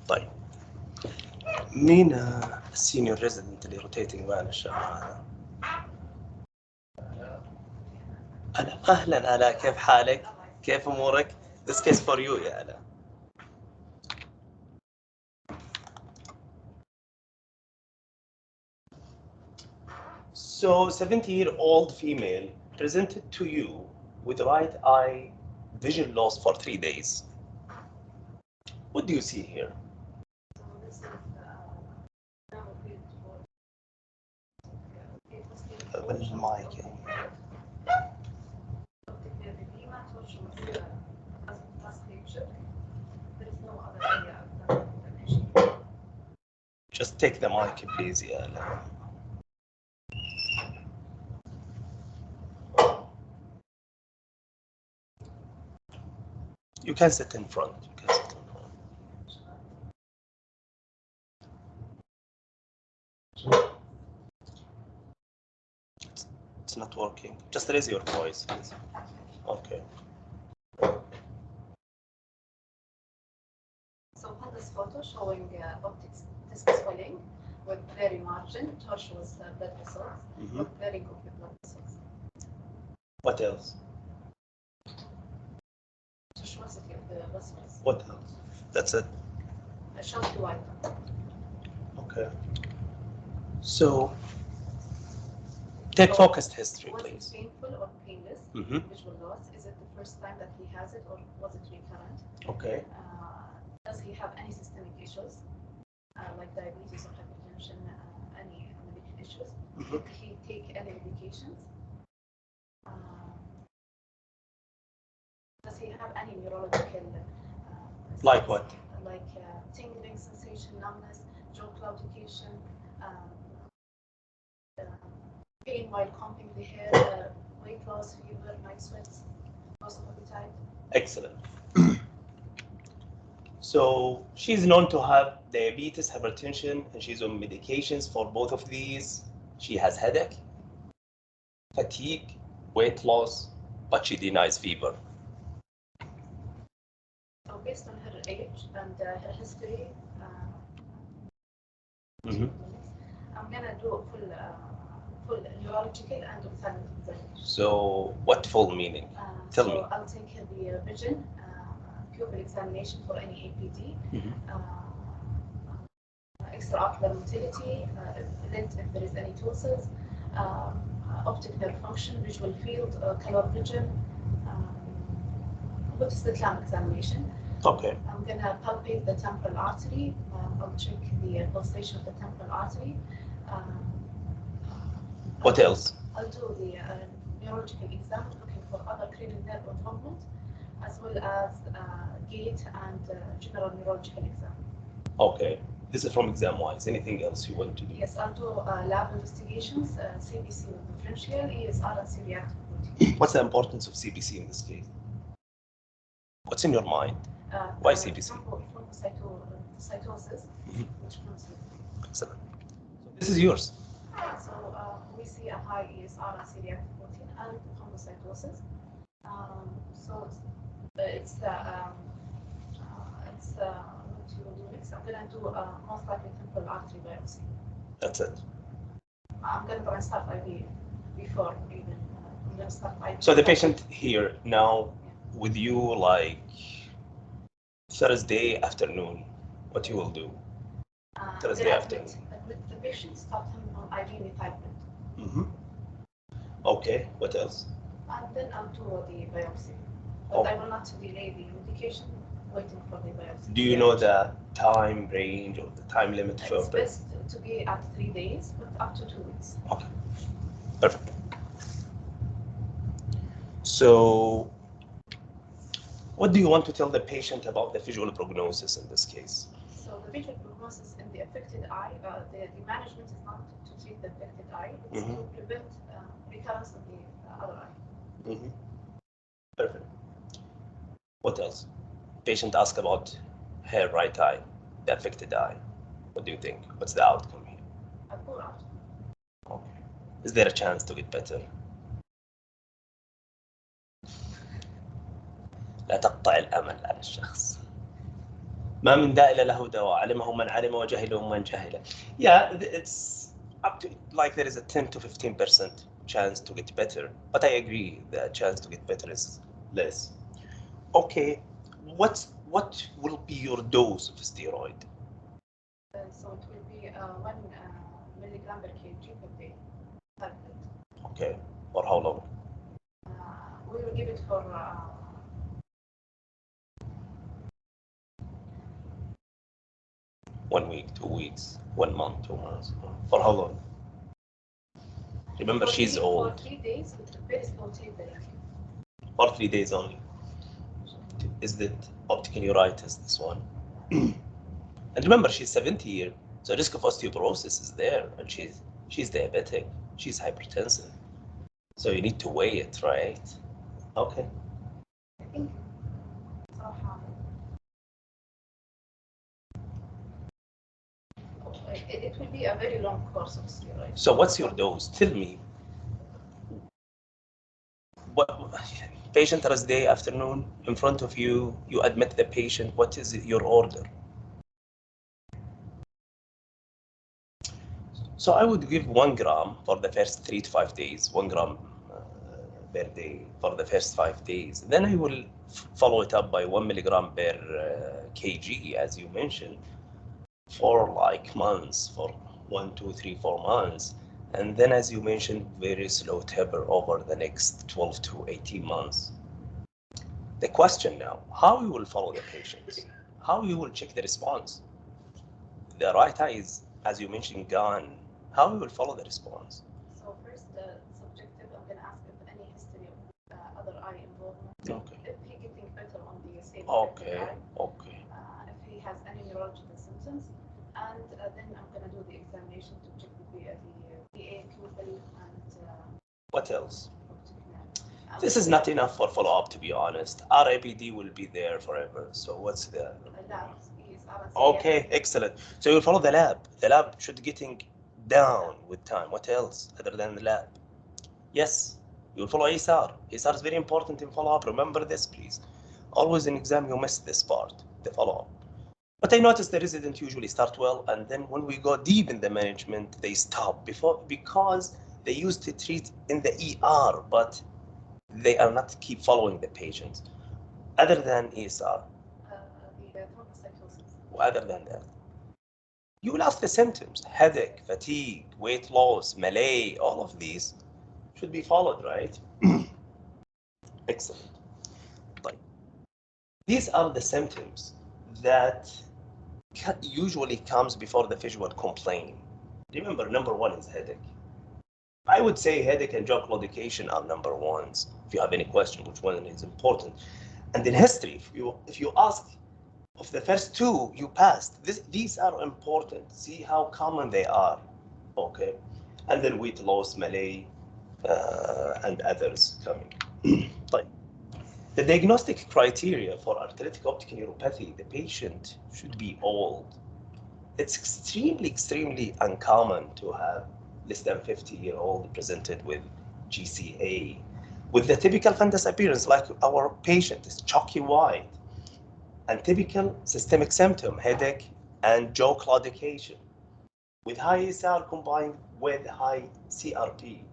طيب مين السينيور ريزيدنت اللي روتيتنج معنا الشهر هذا؟ أهلا آلاء، كيف حالك؟ كيف أمورك؟ This case for you يا آلاء. So 70-year-old female presented to you with right eye vision loss for 3 days. What do you see here? Just take the mic, please. Yeah. You can sit in front. It's not working. Just raise your voice, please. Okay. So on this photo showing optic disc swelling with very margin, tortuous blood vessels, with very good blood vessels. What else? Tortuosity of the vessels. What else? That's it. A sharply wide. Okay. So take focused history, was please. Was it painful or painless? Visual loss. Is it the first time that he has it, or was it recurrent? Okay. Does he have any systemic issues, like diabetes or hypertension, any medical issues? Did he take any medications? Does he have any neurological? Like what? Like tingling sensation, numbness, jaw claudication, pain while combing the hair, weight loss, fever, night sweats, loss of appetite. Excellent. So she's known to have diabetes, hypertension, and she's on medications for both of these. She has headache, fatigue, weight loss, but she denies fever. So based on her age and her history, I'm gonna do a full neurological and ophthalmic examination. So what full meaning? Tell me. I'll take the vision, pupil examination for any APD, extraocular motility, lens if there is any ptosis, optic nerve function, visual field, color vision, Book-Slam examination. Okay. I'm gonna palpate the temporal artery. I'll check the pulsation of the temporal artery. What else? I'll do the neurological exam, looking for other cranial nerve involvement, as well as gait and general neurological exam. Okay. This is from exam-wise. Anything else you want to do? Yes, I'll do lab investigations, CBC with differential, ESR, and C-reactive protein. What's the importance of CBC in this case? What's in your mind? Why CBC? Cytosis, which comes with. Excellent. So this is yours. So we see a high ESR and C-reactive protein and thrombocytosis. So it's what you will do next. I'm gonna do most likely temporal artery biopsy. That's it. I'm gonna start IV before even. I'm gonna start IV. So the patient here now with you, like Thursday afternoon, what you will do? Thursday afternoon. Admit the patient, start him on IV methylpred. Okay. What else? And then I'll do the biopsy. But I will not delay the medication, waiting for the biopsy. Do you know the time range or the time limit for? It's best to be at 3 days, but up to 2 weeks. Okay. Perfect. So, what do you want to tell the patient about the visual prognosis in this case? So the visual prognosis in the affected eye, the management is not to treat the affected eye, it's to prevent recurrence of the other eye. Perfect. What else? Patient asked about her right eye, the affected eye. What do you think? What's the outcome here? A poor outcome. Okay. Is there a chance to get better? لا تقطع الأمل على الشخص. ما من داء إلا له دواء علمه من علم وجهله من جهله. Yeah, it's up to, like, there is a 10 to 15% chance to get better, but I agree the chance to get better is less. Okay, what will be your dose of steroid? So it will be 1 milligram per kg per day. Okay, for how long? We will give it for 1 week, 2 weeks, 1 month, 2 months. For how long? Remember, she's old. For 3 days with a very slow tapering. For 3 days only. Is it optic neuritis, this one? And remember, she's 70 years, so risk of osteoporosis is there, and she's diabetic, she's hypertensive. So you need to weigh it, right? Okay. I think it will be a very long course of steroids. So what's your dose? Tell me. What patient Thursday afternoon in front of you, you admit the patient, what is your order? So I would give 1 gram for the first 3 to 5 days, 1 gram per day for the first 5 days. Then I will follow it up by 1 milligram per kg, as you mentioned, for like months, for 1, 2, 3, 4 months. And then, as you mentioned, very slow taper over the next 12 to 18 months. The question now, how you will follow the patients? How you will check the response? The right eye is, as you mentioned, gone. How you will follow the response? So first, subjective, I'm going to ask if any history of other eye involvement. Okay. If he getting better on the same Okay. eye. Okay. If he has any neurological symptoms, and then I'm going to do the examination to check the PA pupil and. What else? This is not enough for follow-up, to be honest. RAPD will be there forever. So what's the? Labs. Okay, excellent. So you'll follow the lab. The lab should getting down with time. What else other than the lab? Yes, you'll follow ASR. ASR is very important in follow-up. Remember this, please. Always in exam, you miss this part, the follow-up. But I noticed the residents usually start well, and then when we go deep in the management, they stop because they used to treat in the ER, but they are not keep following the patients. Other than ESR, other than that, you will ask the symptoms: headache, fatigue, weight loss, Malay. All of these should be followed, right? Excellent. Like, these are the symptoms that usually comes before the visual complaint. Remember, number 1 is headache. I would say headache and jaw claudication are number 1s. If you have any question, which one is important? And in history, if you ask of the first 2, you passed. These are important. See how common they are. Okay, and then weight loss, Malay, and others coming. Like, the diagnostic criteria for arthritic optic neuropathy, the patient should be old. It's extremely uncommon to have less than 50-year-old presented with GCA, with the typical fundus appearance, like our patient is chalky white, and typical systemic symptom, headache and jaw claudication, with high ESR combined with high CRP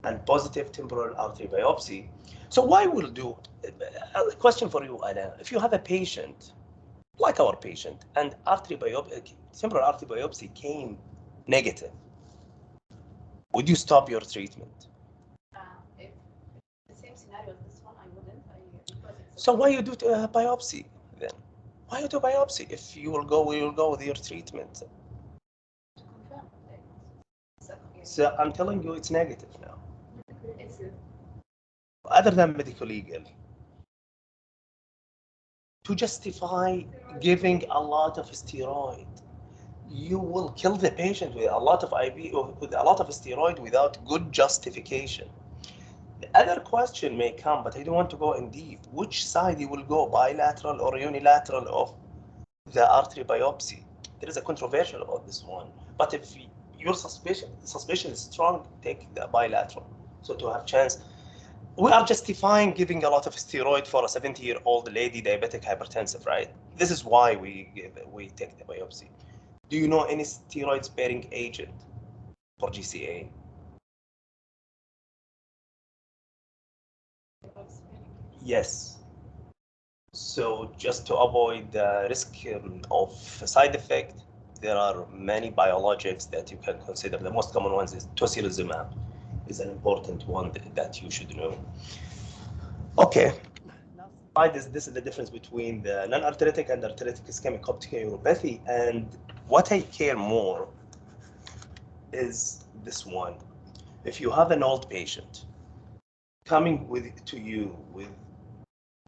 and positive temporal artery biopsy. So why we'll do a question for you, Anna. If you have a patient like our patient and temporal artery biopsy came negative, would you stop your treatment? If the same scenario as this one, I wouldn't. So why you do biopsy then? Why you do biopsy if you will go with your treatment? To confirm. So I'm telling you, it's negative now. It's Other than medical legal, to justify giving a lot of steroid, you will kill the patient with a lot of IV or with a lot of steroid without good justification. The other question may come, but I don't want to go in deep. Which side you will go, bilateral or unilateral of the artery biopsy? There is a controversial about this one. But if your suspicion is strong, take the bilateral. So to have chance we are justifying giving a lot of steroid for a 70-year-old lady diabetic hypertensive, right? This is why we take the biopsy. Do you know any steroid-sparing agent for GCA? Yes. So just to avoid the risk of side effect, there are many biologics that you can consider. The most common ones is tocilizumab, is an important one that you should know. Okay. Last slide is this is the difference between the non-arteritic and arteritic ischemic optic neuropathy, and what I care more is this one. If you have an old patient coming to you with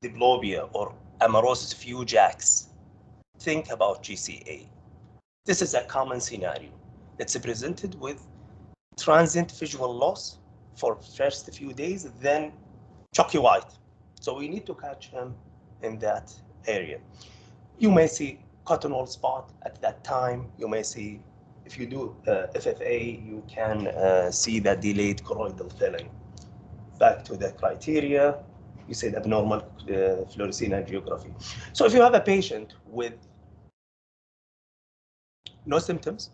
diplopia or amaurosis fugax, think about GCA. This is a common scenario. It's presented with transient visual loss for first few days, then chalky white. So we need to catch him in that area. You may see cotton wool spot at that time. You may see, if you do FFA, you can see that delayed choroidal filling. Back to the criteria, you said abnormal fluorescein angiography. So if you have a patient with no symptoms,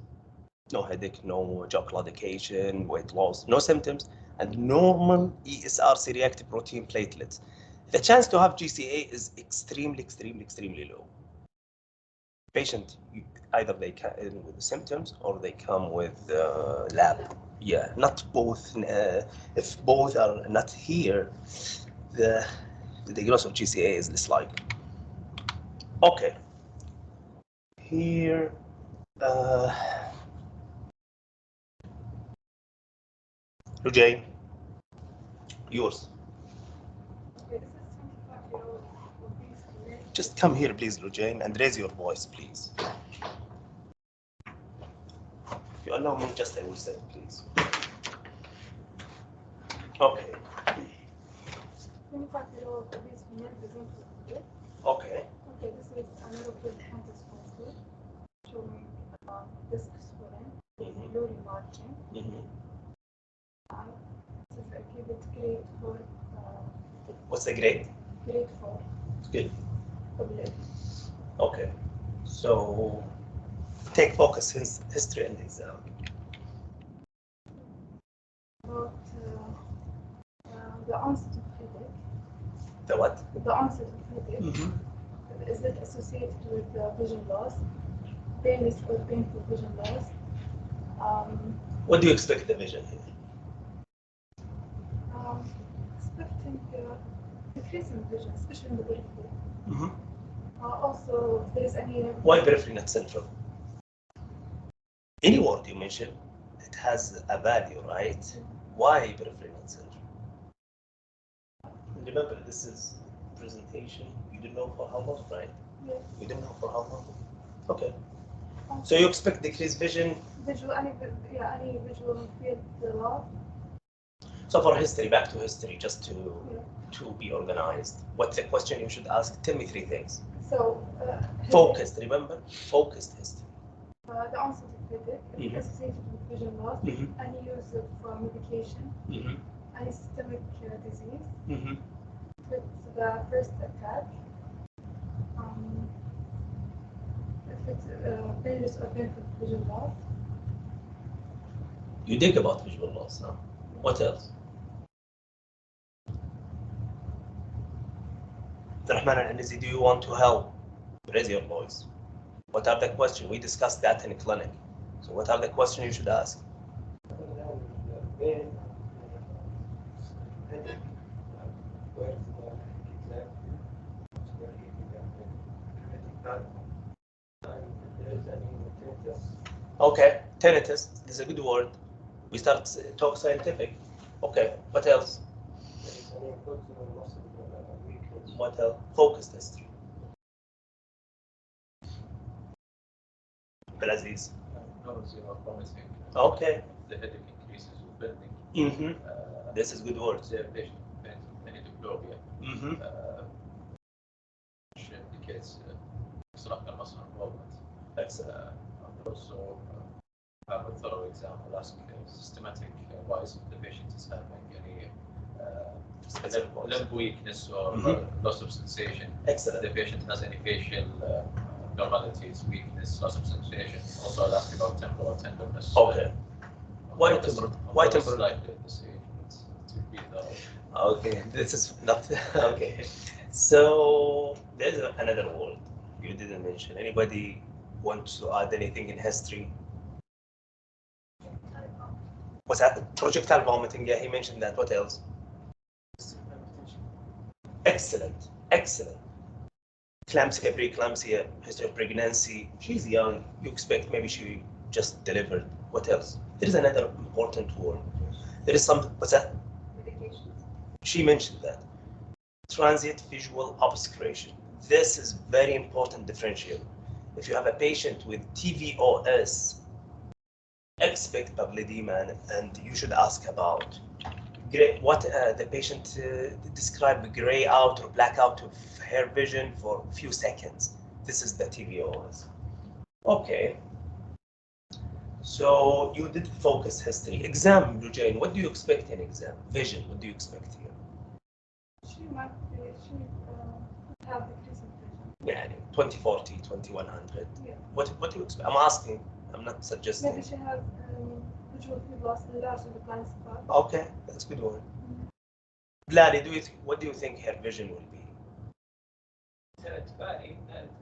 no headache, no jaw claudication, weight loss, no symptoms, and normal ESR C-reactive protein platelets, the chance to have GCA is extremely low. Patient, either they come in with the symptoms or they come with lab. Yeah, not both. If both are not here, the diagnosis of GCA is this like. Okay. Here, Rujay, yours. Okay, this is 25-year-old obese female. Just come here, please, Rujay, and raise your voice, please. If you allow me, just I will say, please. Okay. 25-year-old obese female presented with. Okay. Okay, this is a neuropathic sponsor showing disc swelling, low enlarging. This is a give it grade 4. What's the grade? Grade 4. Good. Public. Okay. So take focus history and exam. About the onset of headache. The what? The onset of headache. Is it associated with vision loss? Painless or painful vision loss? What do you expect the vision here? Expecting decrease in vision, especially in the periphery. Also, if there is any. Why periphery, not central? Any word you mention, it has a value, right? Why periphery, not central? Remember, this is presentation. You didn't know for how long, right? Yes. You didn't know for how long. Okay. So you expect decreased vision? Visual, any visual field loss. So for history, back to history, just to be organized. What's the question you should ask? Tell me 3 things. So focused, remember? Focused history. The onset of headache associated with vision loss, any use of medication, any systemic disease, if it's the first attack, if it's painless or painful vision loss. You think about visual loss, huh? What else? Rahman and Anizi, do you want to help? Raise your voice. What are the questions? We discussed that in clinic. So what are the questions you should ask? Okay, tinnitus is a good word. We start talk scientific. Okay, what else? What else? Focused history. Abdulaziz. Okay. The headache increases with bending. This is good word. Observation any diplopia. Which indicates structural muscle involvement. That's and also have a thorough exam. We'll ask systematic wise if the patient is having any limb weakness or loss of sensation. Excellent. The patient has any facial abnormalities, weakness, loss of sensation. Also, I'll ask about temporal tenderness. Okay. Why temporal? Why temporal? Likely at this age. It's repeat that. Okay, this is not okay. So there's another word you didn't mention. Anybody want to add anything in history? What's that? Projectile vomiting. Yeah, he mentioned that. What else? Excellent, excellent. Eclampsia, preeclampsia, history of pregnancy. She's young. You expect maybe she just delivered. What else? There is another important word. There is some. What's that? Medications. She mentioned that. Transient visual obscuration. This is very important differential. If you have a patient with TVOS, expect papilledema, and you should ask about what the patient described gray out or blackout of hair vision for a few seconds. This is the TVOS. Okay. So you did focus history. Exam, Eugene, what do you expect in exam? Vision, what do you expect here? She might have decreasing vision. Yeah, 2040, 2100. Yeah. What do you expect? I'm asking. I'm not suggesting. Maybe she has visual field loss enlarged in the blind spot. Okay, that's a good one. Blady, what do you think her vision will be? It's varied.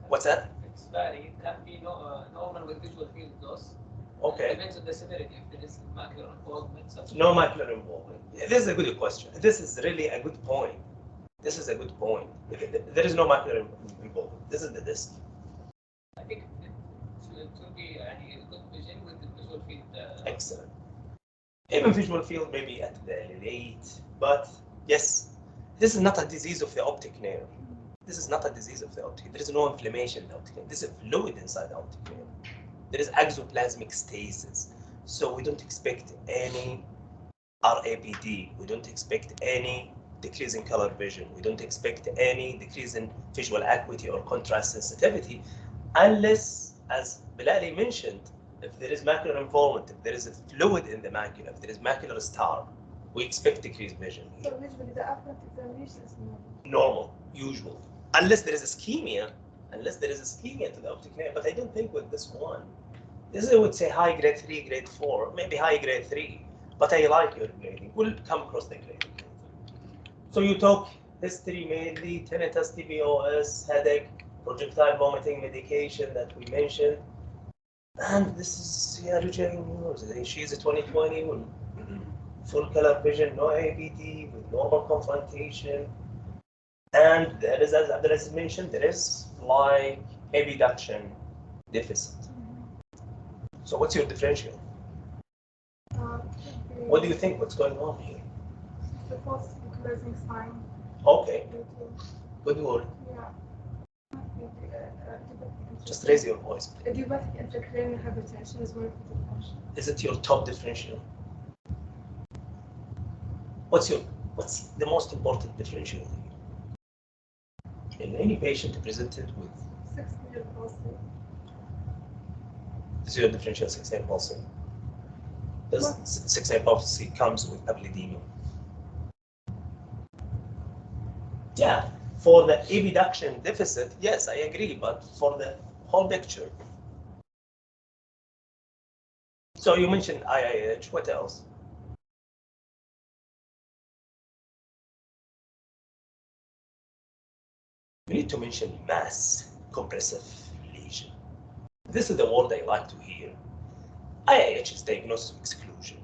What's that? It's varied. It can be normal with visual field loss. Okay. Depends on the severity. If there is macular involvement, No macular involvement. This is a good question. This is really a good point. This is a good point. There is no macular involvement. This is the disc. I think it will be a good vision with the visual field. Excellent. Even visual field maybe at the late, but yes, this is not a disease of the optic nerve. This is not a disease of the optic. There is no inflammation in the optic nerve. This is fluid inside the optic nerve. There is exoplasmic stasis. So we don't expect any RAPD. We don't expect any decrease in color vision. We don't expect any decrease in visual acuity or contrast sensitivity, unless, as Bilali mentioned, if there is macular involvement, if there is a fluid in the macula, if there is macular star, we expect decreased vision. So usually the afferent examination is normal. Normal, usual. Unless there is ischemia, to the optic nerve, but I don't think with this one. This I would say high grade 3, grade 4, maybe high grade 3, but I like your grading. We'll come across the grading. So you talk history mainly, tinnitus, TVOS, headache, projectile vomiting medication that we mentioned. And this is yours. She's a 2020 with full color vision, no ABD, with normal confrontation. And there is, as Abdulaziz mentioned, there is like abduction deficit. So what's your differential? What do you think? What's going on here? The false equalizing sign. Okay, good word. Yeah. Just raise your voice. Idiopathic intracranial hypertension is one of the differential. Is it your top differential? What's the most important differential? In any patient presented with 6-minute pulse. is your differential 6-minute pulsing? Does 6-minute pulse comes with papilledema? Yeah, for the abduction deficit, yes, I agree, but for the whole picture. So you mentioned IIH, what else? We need to mention mass compressive lesion. This is the word I like to hear. IIH is diagnosis of exclusion.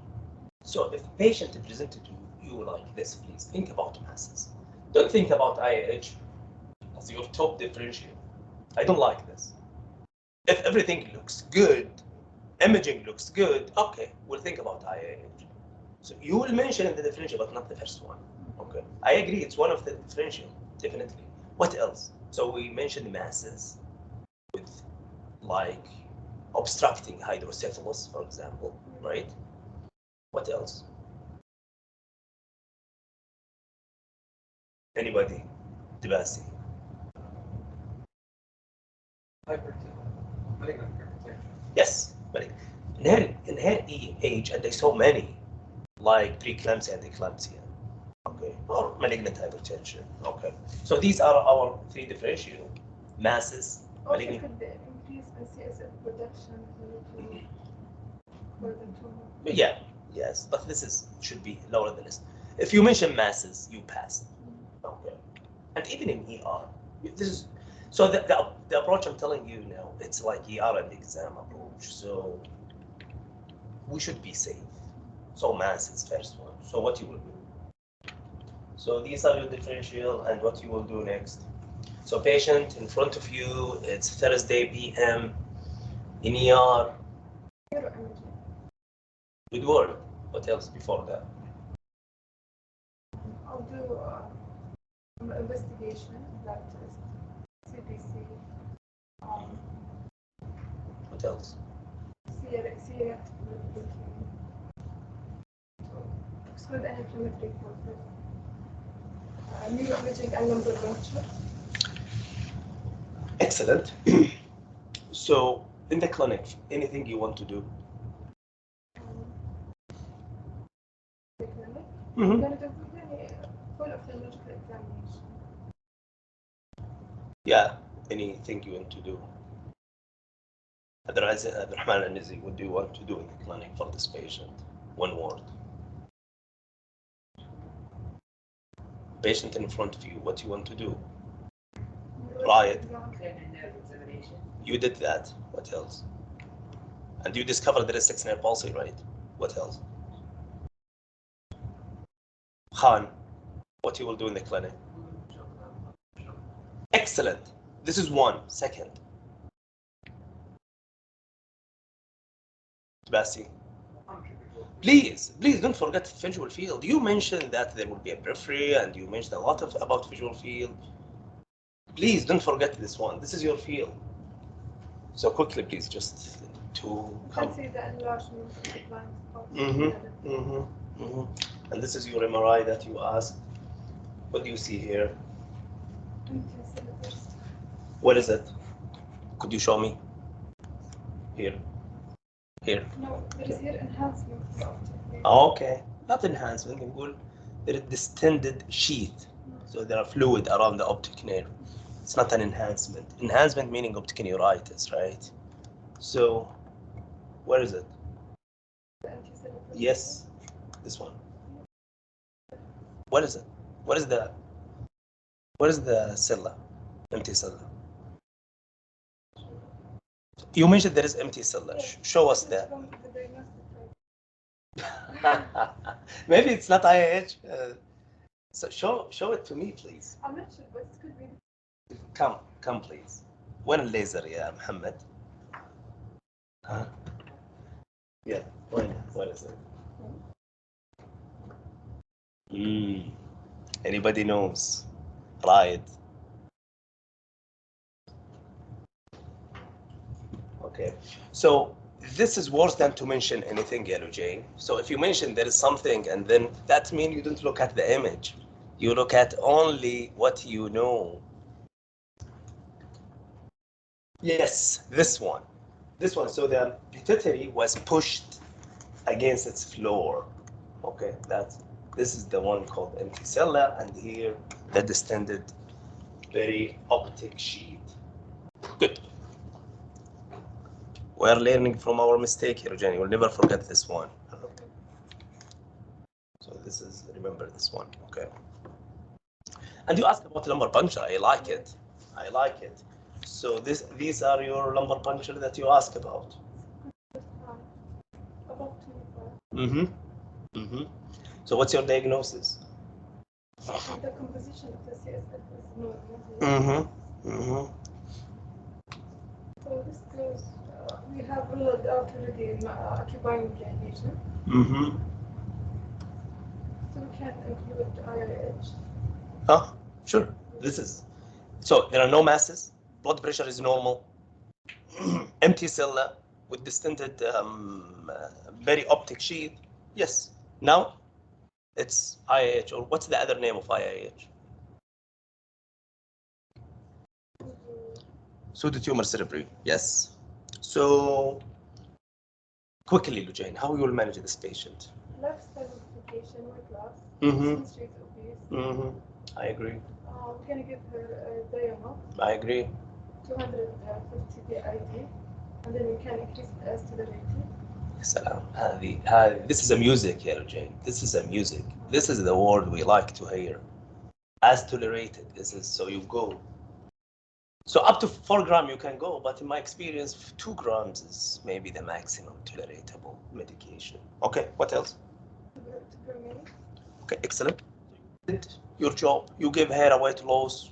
So if the patient presented to you like this, please think about masses. Don't think about IIH as your top differential. I don't like this. If everything looks good, imaging looks good, okay, we'll think about IIH. So you will mention in the differential, but not the first one. Okay, I agree, it's one of the differential, definitely. What else? So we mentioned masses with like obstructing hydrocephalus, for example, right? What else? Anybody? Debasi? Malignant hypertension. Yes, but in her age, and they saw many, like preeclampsia and eclampsia. Okay, or malignant hypertension. Okay. So these are our three differential masses. Also Malignant. could increase in CSF production for the tumor. Yeah. Yes. But this should be lower than this. If you mention masses, you pass. Okay. And even in ER, this is so the approach I'm telling you now, it's like ER and exam approach. So we should be safe. So mass is first one. So what you will do? So these are your differential and what you will do next. So patient in front of you, it's Thursday PM in ER. Neuro-imaging. Good word. What else before that? I'll do investigation, blood test, CBC, What else? C-reactive protein, exclude any inflammatory process, neuro-imaging and lumbar puncture. Excellent. So in the clinic, anything you want to do? The clinic. Mm-hmm. I'm going to do full ophthalmological examination. Yeah, anything you want to do. Otherwise, Abdurrahman and Izzy, what do you want to do in the clinic for this patient? One word. Patient in front of you, what you want to do? Right. You did that. What else? And you discovered there is 6-nerve palsy, right? What else? Khan, what you will do in the clinic? Excellent. This is one. Second. Basti. Please don't forget visual field. You mentioned that there will be a periphery and you mentioned a lot about visual field. Please don't forget this one. This is your field. So quickly, please, just to come. You can see the enlargement of the blind spot. And this is your MRI that you asked. What do you see here? What is it? Could you show me? Here. No, there is here enhancement. Okay, not enhancement. نقول there is distended sheath. So there are fluid around the optic nerve. It's not an enhancement. Enhancement meaning optic neuritis, right? So, where is it? Yes, this one. What is it? What is the cella? Empty cella. You mentioned there is empty cella. Show us that. Maybe it's not IH. So show it to me, please. I'm not sure, but it could be. Come, please. وين الليزر يا محمد؟ Huh? Yeah. What is it? Anybody knows? Right. Okay. So this is worse than to mention anything, Yellow Jane. So if you mention there is something, and then that means you don't look at the image. You look at only what you know. Yes, this one. So the pituitary was pushed against its floor. Okay, this is the one called empty cella, and here the distended, very optic sheet. Good. We are learning from our mistake here, Jenny. We'll never forget this one. So this is, remember this one, okay? And you asked about lumbar puncture. I like it. So these are your lumbar puncture that you asked about. About 25. So what's your diagnosis? The composition of the CSF is normal. So this goes, we have ruled out already occupying lesion. So we can include IIH. Sure. So there are no masses. Blood pressure is normal. Empty cella with distended, very optic sheath. Yes. Now it's IIH, or what's the other name of IIH? Pseudotumor cerebri. Yes. So quickly, Lujane, how you will manage this patient? Lifestyle modification, weight loss, obese, I agree. We're gonna give her a Diamox, I agree. 250 BID, and then we can increase the accelerated. Salam. This is a music here, Jane. This is a music. This is the word we like to hear. As tolerated. This is so you go. So up to 4 grams you can go, but in my experience, 2 grams is maybe the maximum tolerable medication. Okay, what else? Okay, excellent. You did your job. You give her a weight loss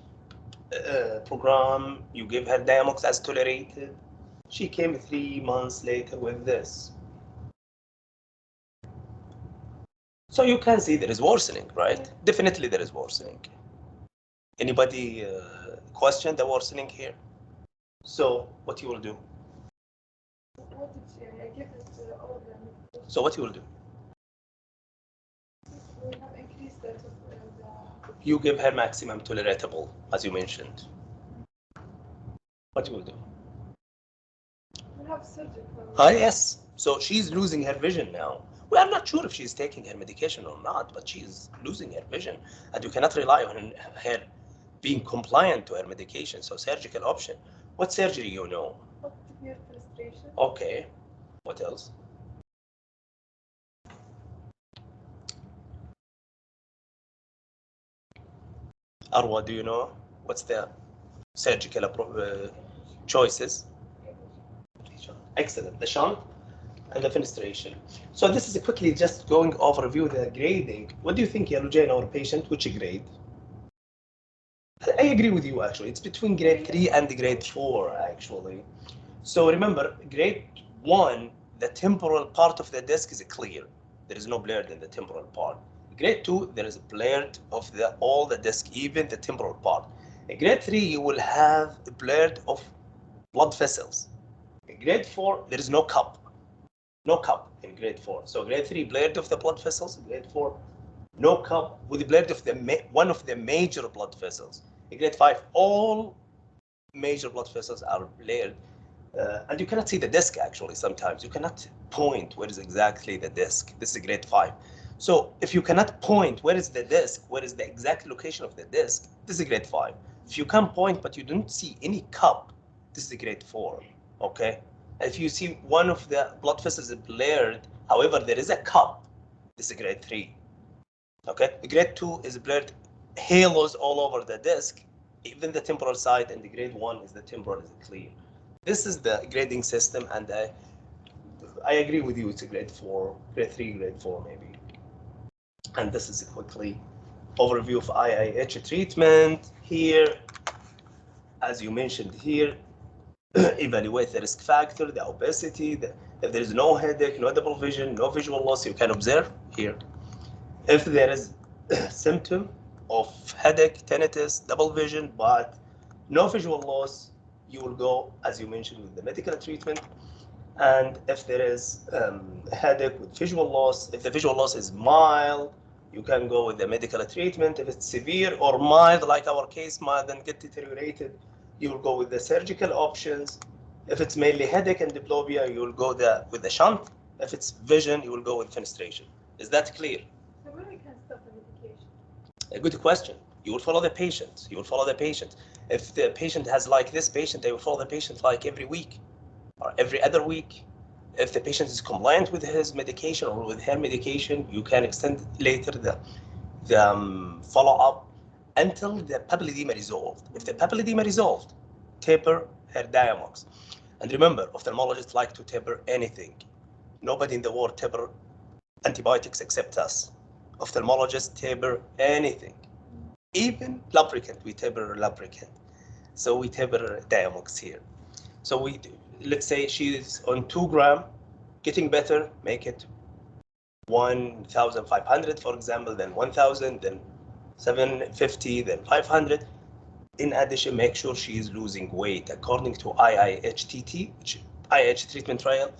program. You give her Diamox as tolerated. She came 3 months later with this. So you can see there is worsening, right? Definitely there is worsening. Anybody question the worsening here? So what you will do? What did she? I give it all of them. So what you will do? We have increased that. You give her maximum tolerable, as you mentioned. What you will do? We have surgical. Yes. So she's losing her vision now. We are not sure if she's taking her medication or not, but she's losing her vision, and you cannot rely on her being compliant to her medication. So surgical option. What surgery you know? Optic frustration. Okay. What else? Arwa, do you know what's the surgical choices? Excellent. The shunt and the fenestration. So this is quickly just going overview the grading. What do you think, Jane, our patient? Which grade? I agree with you, actually. It's between grade 3 and grade 4, actually. So remember, grade 1, the temporal part of the disc is clear. There is no blurred in the temporal part. Grade 2, there is a blurred of all the disc, even the temporal part. In grade 3, you will have a blurred of blood vessels. In grade 4, there is no cup. No cup in grade 4. So grade 3, blurred of the blood vessels. Grade 4, no cup with blurred of one of the major blood vessels. In grade 5, all major blood vessels are blurred. And you cannot see the disc, actually. Sometimes you cannot point where is exactly the disc. This is grade 5. So if you cannot point where is the disc, where is the exact location of the disc, this is grade 5. If you can point but you don't see any cup, this is grade 4. Okay. If you see one of the blood vessels is blurred, however there is a cup, this is grade 3. Okay. Grade 2 is blurred halos all over the disc, even the temporal side, and the grade 1 is the temporal is clear. This is the grading system, and I agree with you. It's a grade 4, grade 3, grade 4 maybe. And this is a quickly overview of IIH treatment here. As you mentioned here, evaluate the risk factor, the obesity, if there is no headache, no double vision, no visual loss, you can observe here. If there is symptom of headache, tinnitus, double vision, but no visual loss, you will go, as you mentioned, with the medical treatment. And if there is headache with visual loss, if the visual loss is mild, you can go with the medical treatment. If it's severe or mild, like our case, mild and get deteriorated, you will go with the surgical options. If it's mainly headache and diplopia, you will go with the shunt. If it's vision, you will go with fenestration. Is that clear? So when we can stop the medication? A good question. You will follow the patient. You will follow the patient. If the patient has like this patient, they will follow the patient like every week or every other week. If the patient is compliant with his medication or with her medication, you can extend later the follow-up until the papilledema resolved. If the papilledema resolved, taper her Diamox. And remember, ophthalmologists like to taper anything. Nobody in the world taper antibiotics except us. Ophthalmologists taper anything. Even lubricant, we taper lubricant. So we taper Diamox here. So let's say she is on 2 grams, getting better, make it 1,500, for example, then 1,000, then 750, then 500. In addition, make sure she is losing weight. According to IIHTT, which IIH treatment trial,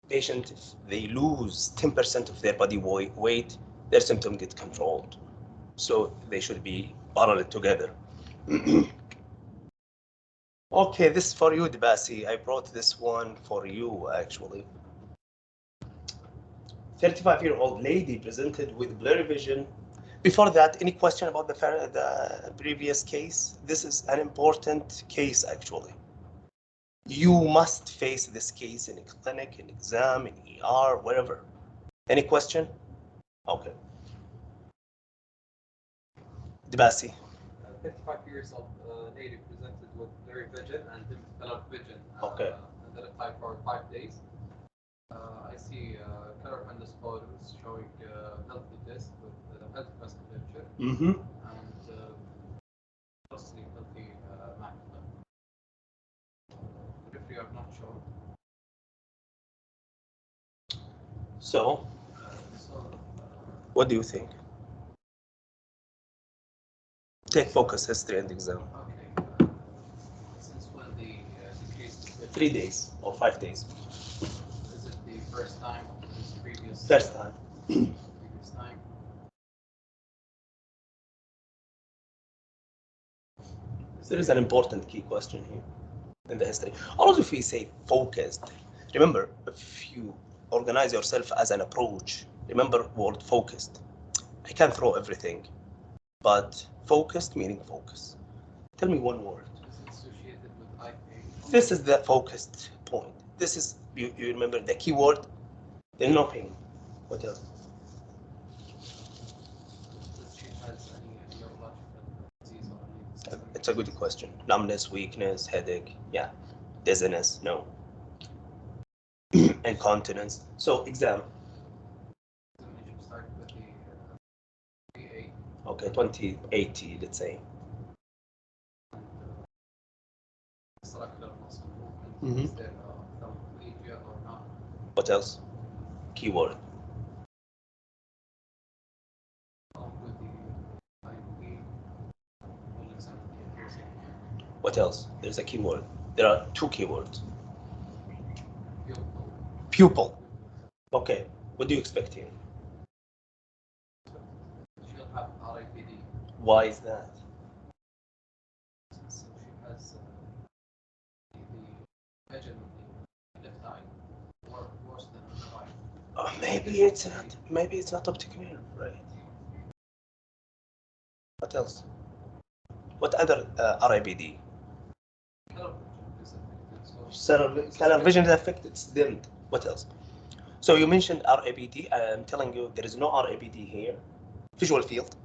patient, if they lose 10% of their body weight, their symptoms get controlled. So they should be parallel together. Okay, this is for you, Debasi. I brought this one for you, actually. 35-year-old lady presented with blurry vision Before that, any question about the previous case? This is an important case, actually. You must face this case in a clinic, in exam, in ER, wherever. Any question? Okay. Debasi. 55 years old lady presented with blurry vision and dim-colored vision. Okay. And then applied for 5 days. I see color fundus photos showing healthy disc with healthy vasculature and mostly healthy macula. Periphery are not shown. So, what do you think? Take focus history and exam. Okay. Since when the case is 3 days or 5 days. Is it the first time or this previous? First time. Previous time. There is an important key question here in the history. Also, if we say focused, remember, if you organize yourself as an approach, remember word focused. I can throw everything, but focused meaning focus. Tell me one word. Is it associated with eye pain? This is the focused point. This is, you remember the keyword, there's no pain. What else? Does she has any neurological disease or any? It's a good question. Numbness, weakness, headache, yeah. Dizziness, no. Incontinence. So exam. Examination started with the VA. Okay, 2080, let's say. And circular muscle movement. Is there ophthalmology or not? What else? Keyword. With the IV, we'll examine the piercing. What else? There's a keyword. There are 2 keywords. Pupil. Pupil. Okay, what do you expect here? She'll have RIPD. Why is that? So she has the vision of the left eye worse than the right. Maybe it's not optic nerve, right? What else? What other RIBD? Color vision is affected, it's dimmed. What else? So you mentioned RABD. I'm telling you there is no RABD here. Visual field,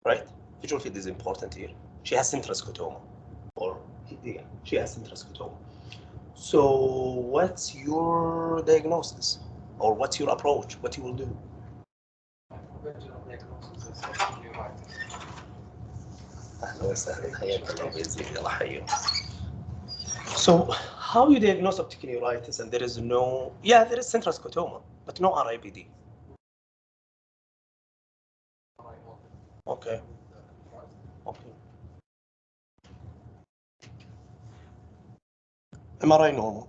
right? Visual field is important here. She has central scotoma, or yeah, she has central scotoma. So what's your diagnosis, or what's your approach? What you will do? Conventional diagnosis is osteoarthritis. أهلا وسهلا حياك الله ويزيد الله حياك. So how you diagnose optic neuritis and there is no, there is central scotoma, but no RIBD. Okay. Okay. MRI normal.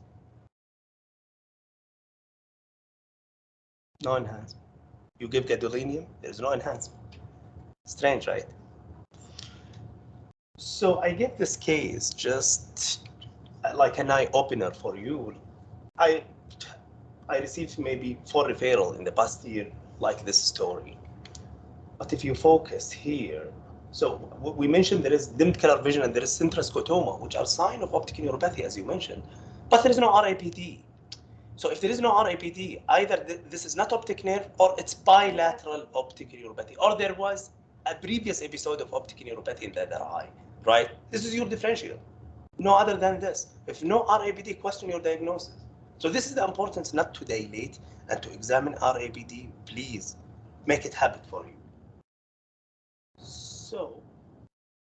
No enhancement. You give gadolinium, there is no enhancement. Strange, right? So I get this case just like an eye opener for you. I received maybe 4 referrals in the past year like this story. But if you focus here, so we mentioned there is dimmed color vision and there is central scotoma, which are signs of optic neuropathy, as you mentioned, but there is no RIPD. So if there is no RIPD, either this is not optic nerve or it's bilateral optic neuropathy, or there was a previous episode of optic neuropathy in the other eye, right? This is your differential. No other than this. If no RABD, question your diagnosis. So this is the importance not to dilate and to examine RABD. Please make it habit for you. So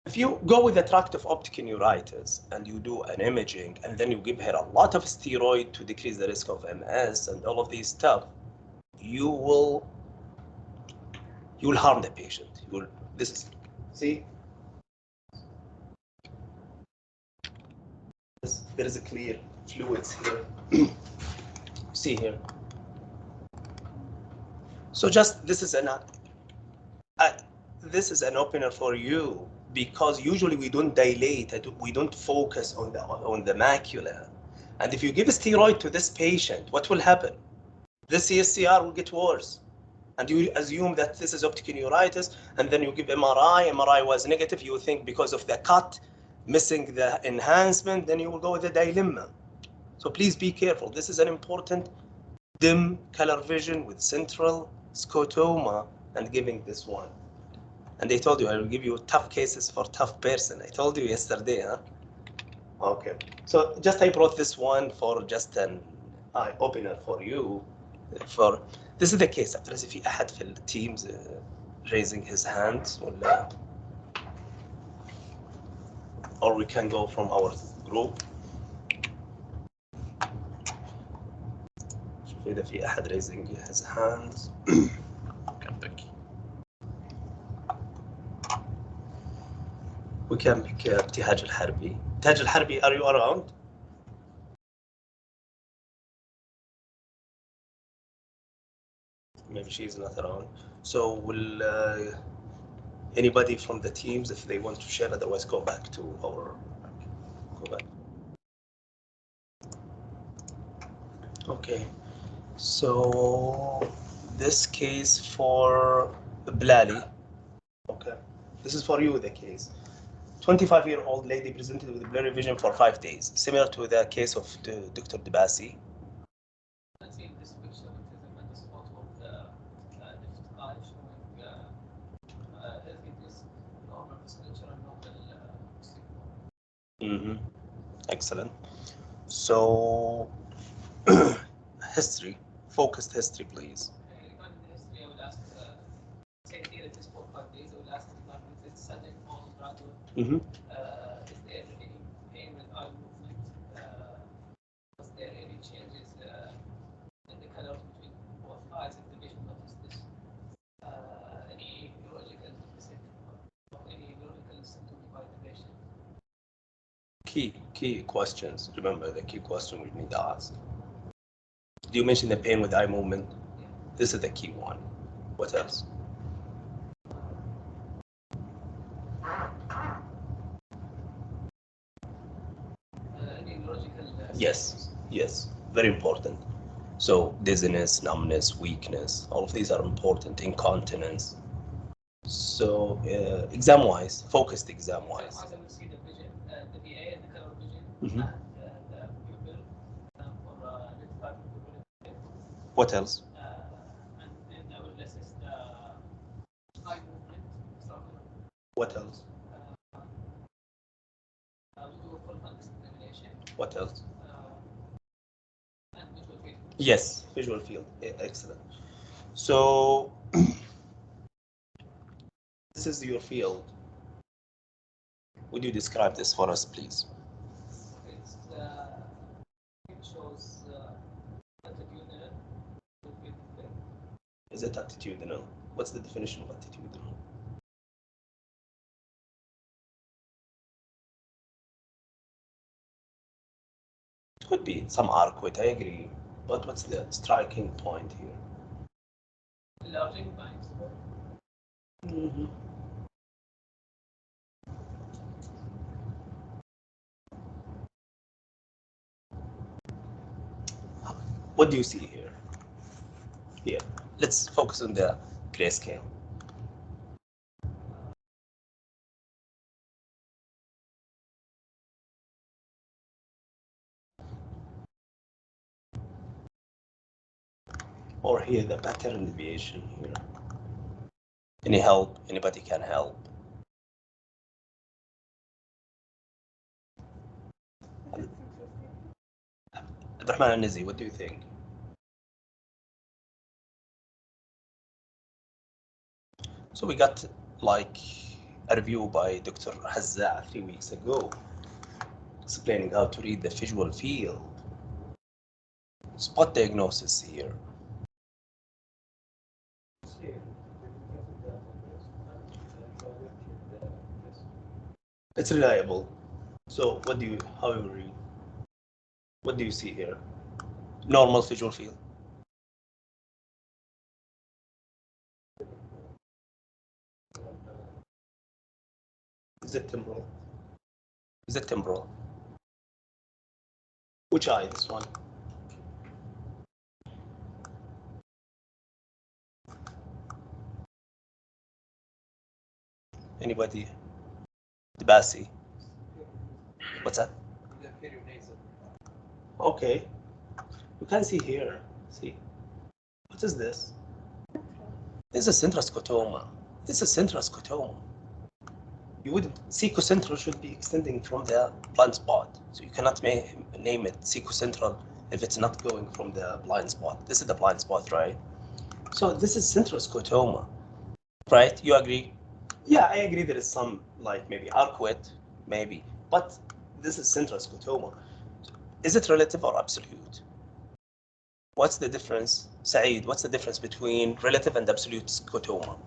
if you go with the tract of optic neuritis and you do an imaging and then you give her a lot of steroid to decrease the risk of MS and all of these stuff, you will harm the patient. See, there is a clear fluids here. See here. So just this is an opener for you, because usually we don't dilate, we don't focus on the macula. And if you give a steroid to this patient, what will happen? The CSCR will get worse. and you assume that this is optic neuritis, and then you give MRI. MRI was negative. You think because of the cut, missing the enhancement, then you will go with the dilemma. So please be careful. This is an important dim color vision with central scotoma and giving this one. And they told you I will give you tough cases for tough person. I told you yesterday, huh? Okay. So just I brought this one for just an eye opener for you. For this is the case. أعتقد في أحد في التيمز raising his hand ولا or we can go from our group. شوف إذا في أحد raising his hand. We can pick ابتهاج الحربي. ابتهاج الحربي, are you around? Maybe she is not around. So will anybody from the teams, if they want to share, otherwise go back to our, go back. Okay, so this case for Blali, okay, this is for you, the case. 25-year-old lady presented with blurry vision for 5 days, similar to the case of Dr. Debasi. I see in this picture, it is a mental spot of the left eye showing healthy disc, normal vasculature, and normal Excellent. So, history, focused history, please. regarding the history, I would ask, say here it is for 5 days, I would ask regarding if it's sudden or gradual. Is there any pain with eye movement? Was there any changes in the colors between both eyes if the patient noticed this? Any neurological deficit or any neurological symptom by the patient? Key questions. Remember the key question we need to ask. Do you mention the pain with eye movement? Yeah. This is the key one. What else? Any neurological Yes, very important. So dizziness, numbness, weakness, all of these are important. Incontinence. So exam-wise, focused exam-wise. As I will see the vision, the VA and the color vision, Mhm. and the pupil for left eye pupil. What else? And then I will assess the eye movement. What else? I will do a full fundus examination. What else? And visual field. Yes, visual field. Excellent. So this is your field. Would you describe this for us, please? It shows attitudinal. Is it attitudinal? What's the definition of attitudinal? It could be some arcuate, I agree. But what's the striking point here? Enlarging minds. What do you see here? Here, let's focus on the grayscale. Or here, the pattern deviation here. Any help? Anybody can help? Abdurrahman and Nizzi, what do you think? So we got like a review by Dr. Hazza 3 weeks ago, explaining how to read the visual field. Spot diagnosis here. It's reliable. So what do you, how you read? What do you see here? Normal visual field. Is it temporal? Is it temporal? Which eye? This one. Anybody? Debasi. What's that? The nasal. Okay. You can see here. See? What is this? This is central scotoma. This is central scotoma. You would secocentral should be extending from the blind spot. So you cannot name it secocentral if it's not going from the blind spot. This is the blind spot, right? So this is central scotoma, right? You agree? Yeah, I agree there is some like maybe arcuate, maybe, but this is central scotoma. Is it relative or absolute? What's the difference? Saeed, what's the difference between relative and absolute scotoma?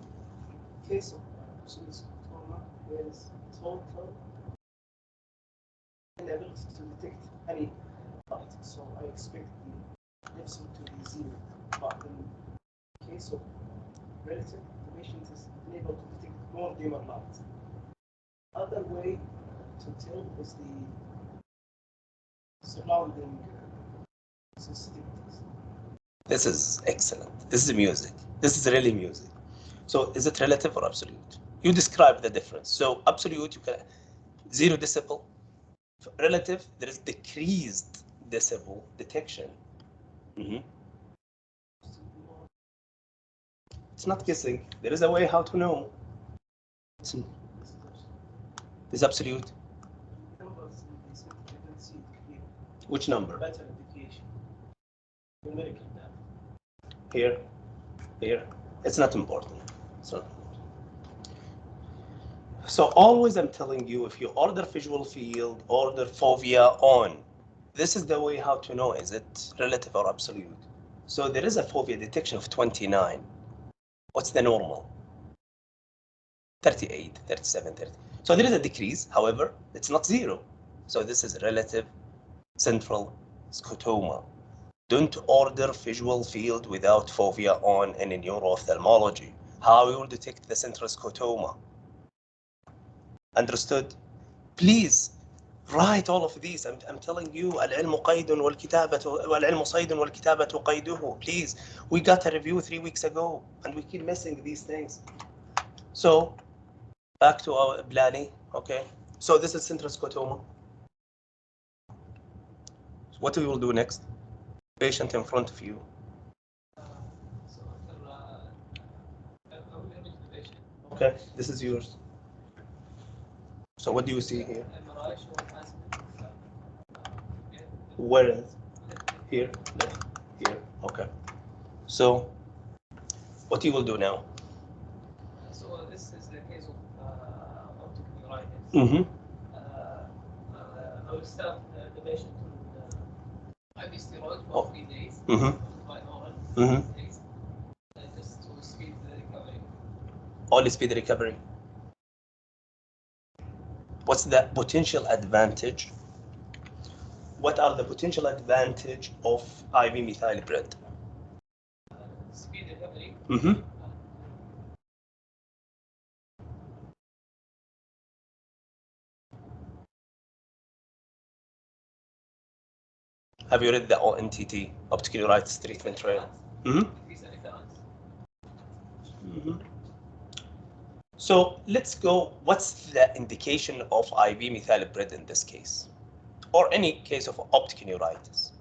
Case of absolute scotoma is total inability to detect any light. So I expect the Epsilon to be zero. But in case of relative, the patient is unable to detect more dimmer light. Other way to tell is the surrounding sensitivities. This is excellent. This is music. This is really music. So is it relative or absolute? You describe the difference. So absolute, you can 0 decibel. Relative, there is decreased decibel detection. It's not guessing. There is a way how to know. This is absolute. Numbers in the sensitivity clear. Which number? Better indication. Numerical data. Here. Here. It's not important. It's not important. So always I'm telling you, if you order visual field, order fovea on. This is the way how to know, is it relative or absolute? So there is a fovea detection of 29. What's the normal? 38, 37, 30. So there is a decrease, however, it's not 0. So this is relative central scotoma. Don't order visual field without fovea on in neuro-ophthalmology. How you will detect the central scotoma? Understood? Please write all of these. I'm telling you, العلم قيد والكتابة والعلم صيد والكتابة قيده. Please, we got a review 3 weeks ago and we keep missing these things. So back to our Blani, okay? So this is central scotoma. What we will do next? Patient in front of you. So after I will image the patient. Okay, this is yours. So what do you see here? MRI show enhancement. Where is? Here, left, here. Okay. So what you will do now? So this is the case of optic neuritis. Mm-hmm. I will start the patient on IV steroid for 3 days. Mm-hmm. By oral. Mm-hmm. Days, just to speed the recovery. All speed recovery. What's the potential advantage? What are the potential advantage of IV methylbride? Speed recovery. Mm-hmm. Have you read the ONTT, optic neuritis treatment trail? Mm-hmm. Mm-hmm. So let's go. What's the indication of IV methylbride in this case, or any case of optic neuritis?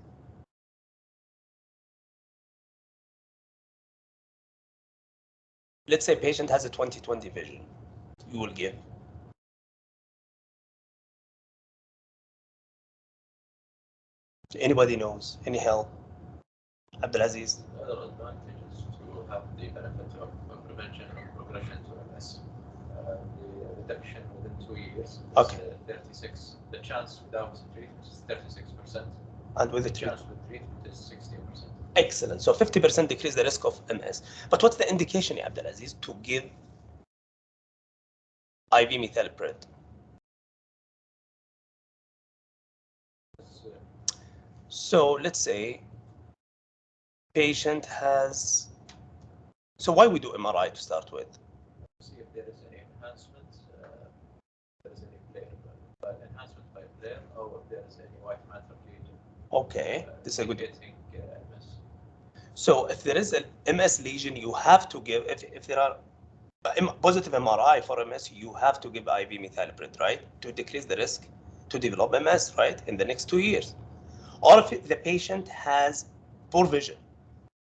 Let's say patient has a 20/20 vision. You will give. Anybody knows? Any help? Abdulaziz? The other advantage is to have the benefit of prevention of progression to MS. The reduction within 2 years is Okay. 36. The chance without treatment is 36%. And with the chance with treatment is 16%. Excellent. So 50% decrease the risk of MS. But what's the indication, Abdulaziz, to give IV methylbride? So let's say patient has. So why we do MRI to start with? See if there is any enhancement, if there is any flare, enhancement by flare, or if there is any white matter lesion. Okay, this is a good. Getting MS. So if there is an MS lesion, you have to give. If there are Positive MRI for MS, you have to give IV methylpred, right, to decrease the risk to develop MS, right, in the next 2 years. Or if the patient has poor vision,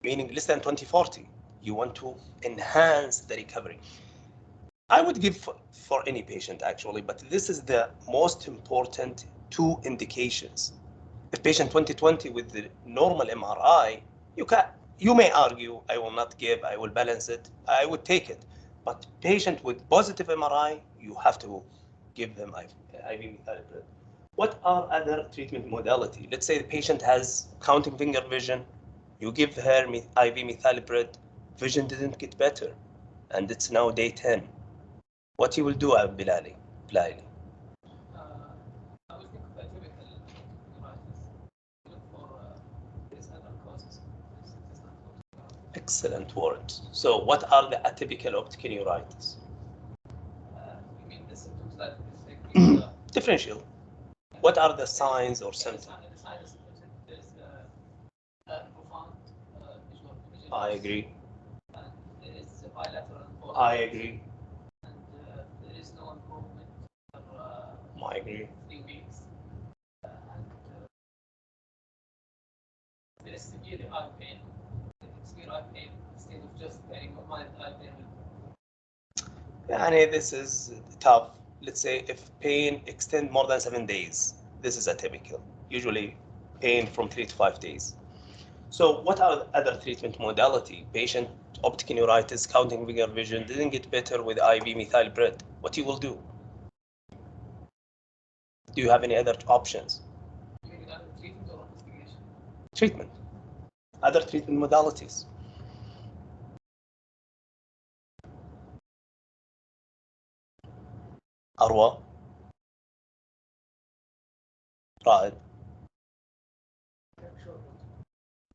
meaning less than 20/40, you want to enhance the recovery. I would give for any patient actually, but this is the most important 2 indications. If patient 20/20 with the normal MRI, you may argue, I will not give, I will balance it, I would take it. But patient with positive MRI, you have to give them IV methylpred. What are other treatment modality? Let's say the patient has counting finger vision, you give her IV methylpred, vision didn't get better, and it's now day 10. What you will do, Bilali? I would think of atypical neuritis. Look for these other causes. It's not called. Excellent word. So what are the atypical optic neuritis? You mean the symptoms that is like Differential. What are the signs or symptoms? The signs and symptoms, there's profound visual I loss. agree. And there is bilateral involvement. I agree. And there is no improvement for I agree. 3 weeks. And there is severe eye pain. Severe eye pain instead of just getting mild eye pain. Yani this is tough. Let's say if pain extend more than 7 days, this is atypical. Usually pain from 3 to 5 days. So what are the other treatment modality? Patient optic neuritis, counting finger vision, didn't get better with IV methylpred. What you will do? Do you have any other options? You mean other treatment or investigation? Treatment. Other treatment modalities. أروى رائد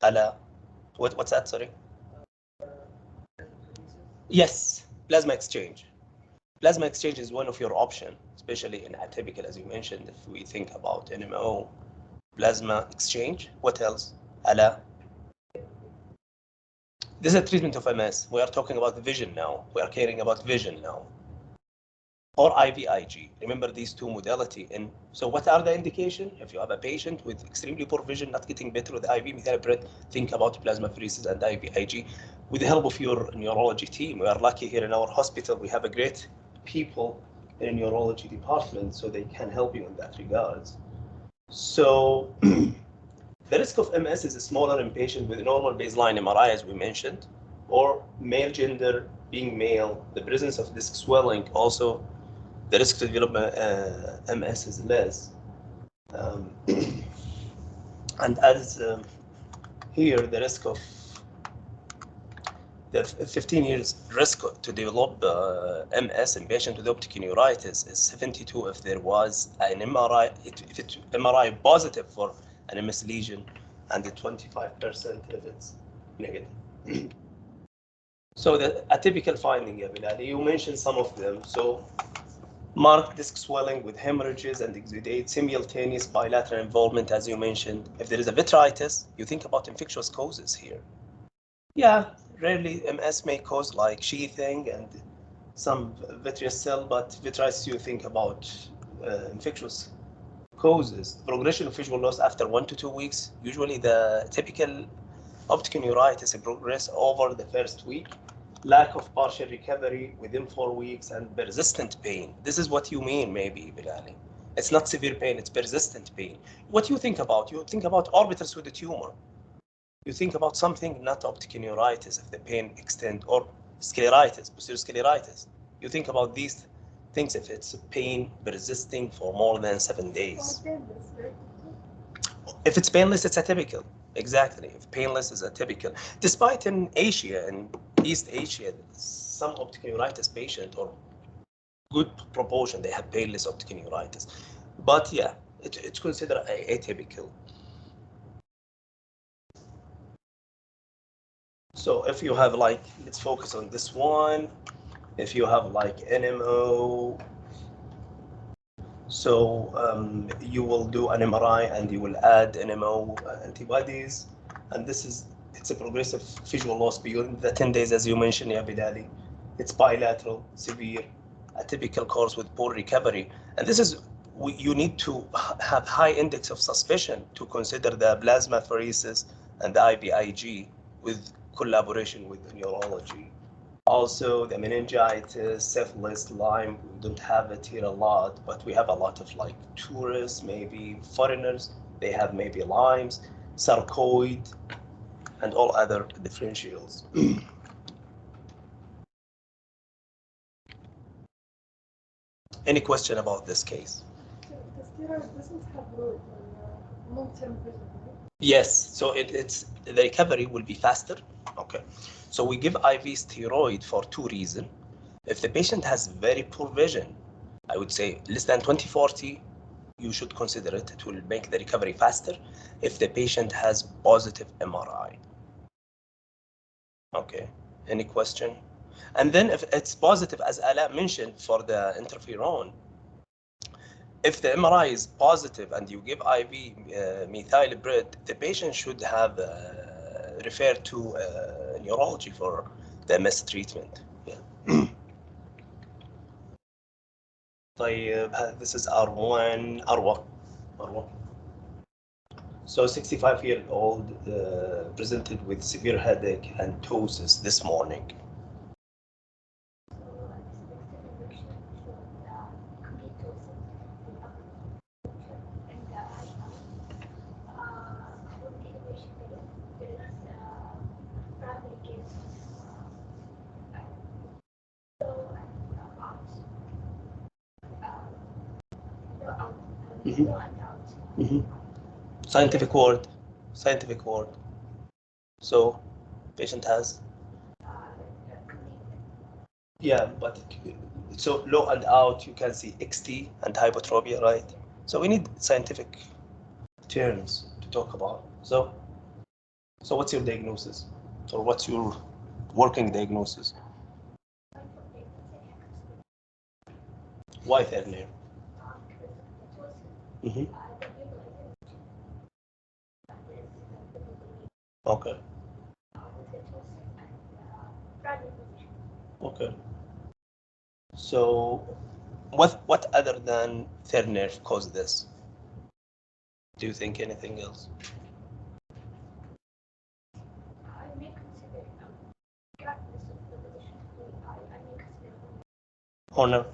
ألا what's that, sorry? Yes, plasma exchange. Plasma exchange is one of your options, especially in atypical, as you mentioned. If we think about NMO, plasma exchange. What else? ألا. This is a treatment of MS. We are talking about vision now. We are caring about vision now. Or IVIG. Remember these 2 modality. And so what are the indication? If you have a patient with extremely poor vision, not getting better with IV methylpred, think about plasmapheresis and IVIG. With the help of your neurology team, we are lucky here in our hospital. We have a great people in a neurology department, so they can help you in that regards. So the risk of MS is smaller in patients with normal baseline MRI, as we mentioned, or male gender, being male, the presence of disc swelling also. The risk to develop MS is less. And as here, the risk of the 15 years risk to develop MS in patient with optic neuritis is 72 if there was an MRI, if it's MRI positive for an MS lesion, and the 25% if it's negative. So the atypical finding, Bilali, you mentioned some of them. So marked disc swelling with hemorrhages and exudate, simultaneous bilateral involvement, as you mentioned. If there is a vitritis, you think about infectious causes here. Yeah, rarely MS may cause like sheathing and some vitreous cell, but vitritis you think about infectious causes. Progression of visual loss after 1 to 2 weeks. Usually the typical optic neuritis progress over the first week. Lack of partial recovery within 4 weeks and persistent pain. This is what you mean, maybe, Bilali. It's not severe pain, it's persistent pain. What you think about? You think about orbitals with a tumor. You think about something not optic neuritis if the pain extend, or scleritis, posterior scleritis. You think about these things if it's pain persisting for more than 7 days. If it's painless, it's atypical. Exactly. If painless is atypical. Despite in Asia, in East Asia, some optic neuritis patient, or good proportion, they have painless optic neuritis. But yeah, it's considered atypical. So if you have like, let's focus on this one. If you have like NMO, so you will do an MRI and you will add NMO antibodies, and it's a progressive visual loss beyond the 10 days, as you mentioned, yeah, Bilali. It's bilateral, severe, a typical course with poor recovery. And this is, you need to have high index of suspicion to consider the plasmapheresis and the IVIG with collaboration with neurology. Also, the meningitis, syphilis, Lyme, we don't have it here a lot, but we have a lot of like tourists, maybe foreigners, they have maybe Lymes, sarcoid, and all other differentials. Any question about this case? The steroid doesn't have long-term vision, right? Yes, so it's the recovery will be faster. Okay, so we give IV steroid for two reasons. If the patient has very poor vision, I would say less than 20/40, you should consider it. It will make the recovery faster. If the patient has positive MRI. Okay, any question? And then if it's positive, as Ala mentioned, for the interferon, if the MRI is positive and you give IV methylbrid, the patient should have referred to neurology for the MS treatment. Yeah. طيب, this is R1, R1. So 65-year-old presented with severe headache and ptosis this morning. Scientific word. So patient has. Yeah, but so low and out, you can see XT and hypotropia, right? So we need scientific terms to talk about. So what's your diagnosis, or what's your working diagnosis? Why third nerve? Okay. Okay. So what other than third nerve caused this? Do you think anything else? Horner.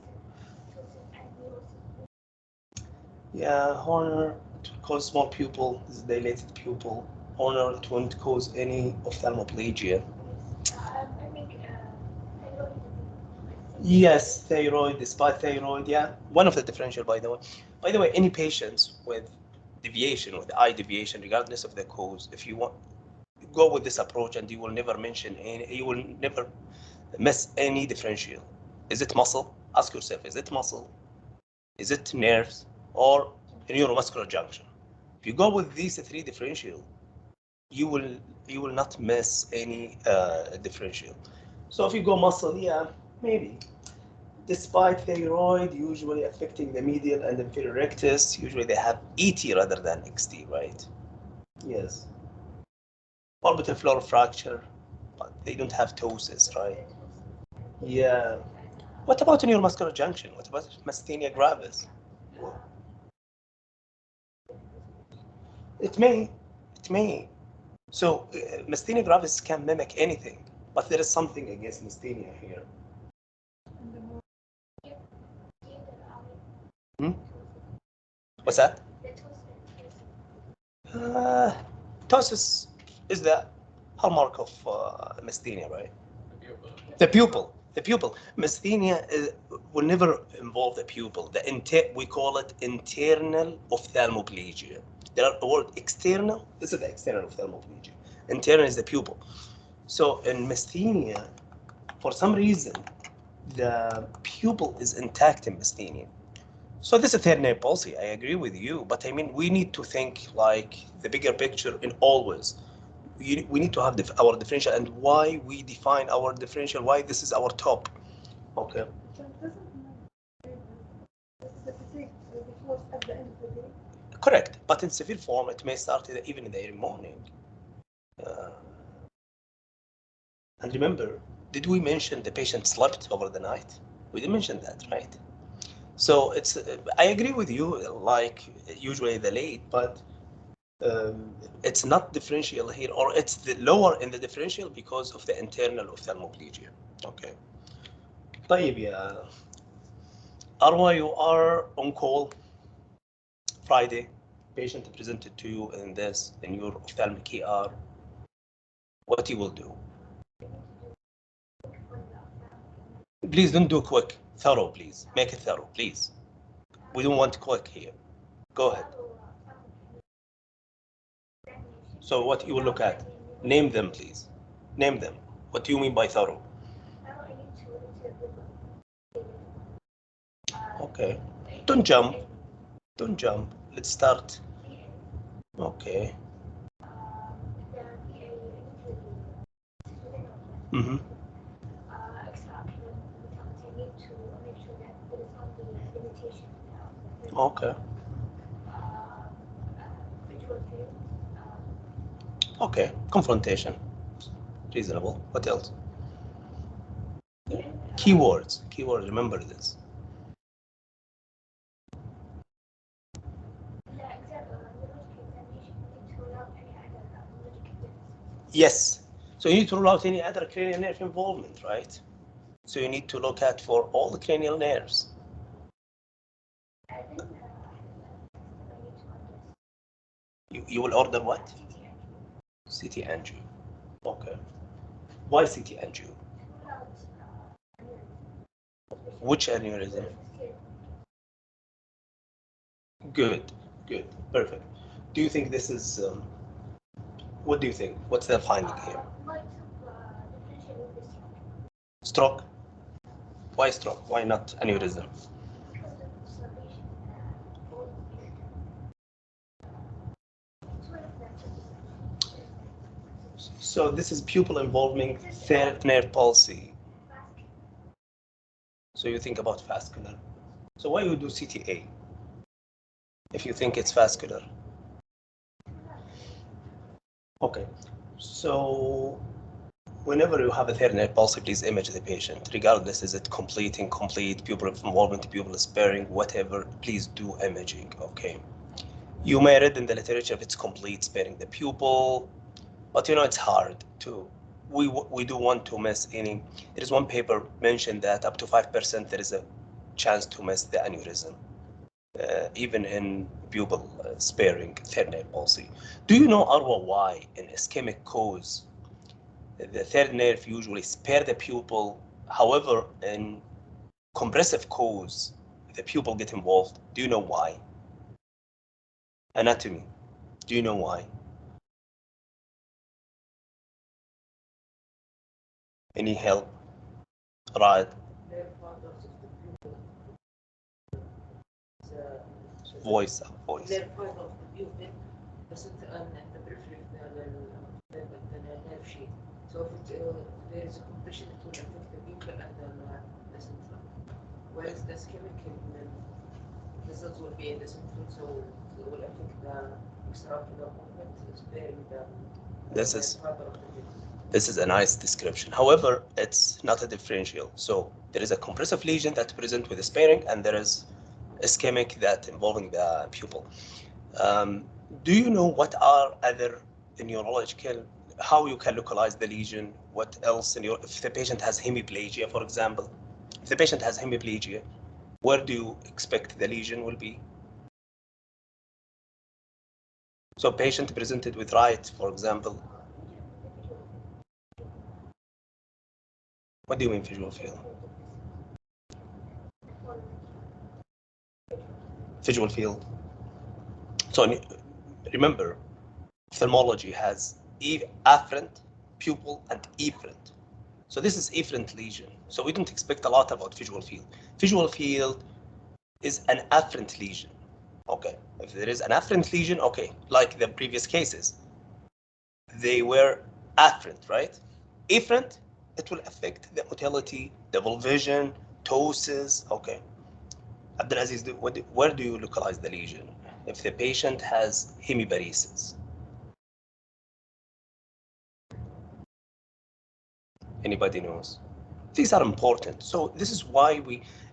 Yeah, Horner to cause small pupil, is dilated pupil. Horner, it won't cause any ophthalmoplegia. Yes, thyroid, despite thyroid, yeah. One of the differential, by the way. By the way, any patients with deviation, with eye deviation, regardless of the cause, if you want, go with this approach and you will never mention any, you will never miss any differential. Is it muscle? Ask yourself, is it muscle? Is it nerves? Or neuromuscular junction? If you go with these three differential, you will not miss any differential. So if you go muscle, yeah, maybe. Despite thyroid usually affecting the medial and inferior rectus, usually they have ET rather than XT, right? Yes. Orbital floor fracture, but they don't have ptosis, right? Yeah. What about neuromuscular junction? What about myasthenia gravis? It may. So myasthenia gravis can mimic anything, but there is something against myasthenia here. What's that? Ptosis is the hallmark of myasthenia, right? The pupil. Myasthenia will never involve the pupil. We call it internal ophthalmoplegia. There are the word external. This is the external ophthalmoplegia. Internal is the pupil. So in myasthenia, for some reason, the pupil is intact in myasthenia. So this is third nerve palsy. I agree with you, but I mean, we need to think like the bigger picture in always. We need to have our differential and why we define our differential, why this is our top. Okay. So it doesn't matter. The fatigue before at the end of the day. Correct, but in severe form, it may start even in the early morning. And remember, did we mention the patient slept over the night? We didn't mention that, right? So it's, I agree with you, like usually the late, but it's not differential here, or it's the lower in the differential because of the internal ophthalmoplegia. Okay. طيب يا Arwa, you are on call Friday. Patient presented to you in this, in your ophthalmic ER. What you will do? Please don't do quick. Thorough, please. Make it thorough, please. We don't want quick here. Go ahead. So what you will look at? Name them, please. Name them. What do you mean by thorough? Okay. Don't jump. Don't jump. Let's start. Okay. Mm-hmm. Okay. Okay. Confrontation. Reasonable. What else? Keywords. Keywords. Remember this. Yes. So you need to rule out any other cranial nerve involvement, right? So you need to look at for all the cranial nerves. You will order what? CT angio. Okay. Why CT angio? Which aneurysm? Good, good, perfect. Do you think this is, what do you think? What's the finding here? Stroke? Why stroke? Why not aneurysm? So this is pupil involving third nerve palsy. So you think about vascular. So why you do CTA if you think it's vascular? Okay, so whenever you have a third nerve palsy, please image the patient, regardless is it complete, incomplete, pupil involvement, pupil sparing, whatever, please do imaging, okay? You may read in the literature if it's complete, sparing the pupil, but you know it's hard to, we do want to miss any, there is one paper mentioned that up to 5% there is a chance to miss the aneurysm, even in pupil sparing third nerve palsy. Do you know, Arwa, why in ischemic cause the third nerve usually spare the pupil, however in compressive cause the pupil get involved? Do you know why? Anatomy, do you know why? Any help? Right. Voice. They're part of the pupil doesn't earn the periphery nerve sheath. So if there is a compression, it will affect the pupil and the central. Whereas the chemical results will be in the central, so it will affect the extraocular movement, sparing the This is a nice description. However, it's not a differential. So there is a compressive lesion that present with a sparing, and there is ischemic that involving the pupil. Do you know what are other neurological, how you can localize the lesion? What else in your, if the patient has hemiplegia, for example, if the patient has hemiplegia, where do you expect the lesion will be? So patient presented with right, for example. What do you mean visual field? Visual field. So remember, ophthalmology has afferent, pupil, and efferent. So this is efferent lesion. So we don't expect a lot about visual field. Visual field is an afferent lesion. Okay, if there is an afferent lesion, okay, like the previous cases, they were afferent, right? Efferent, it will affect the motility, double vision, ptosis. Okay. Abdulaziz, where do you localize the lesion? If the patient has hemiparesis. Anybody knows? These are important. So this is why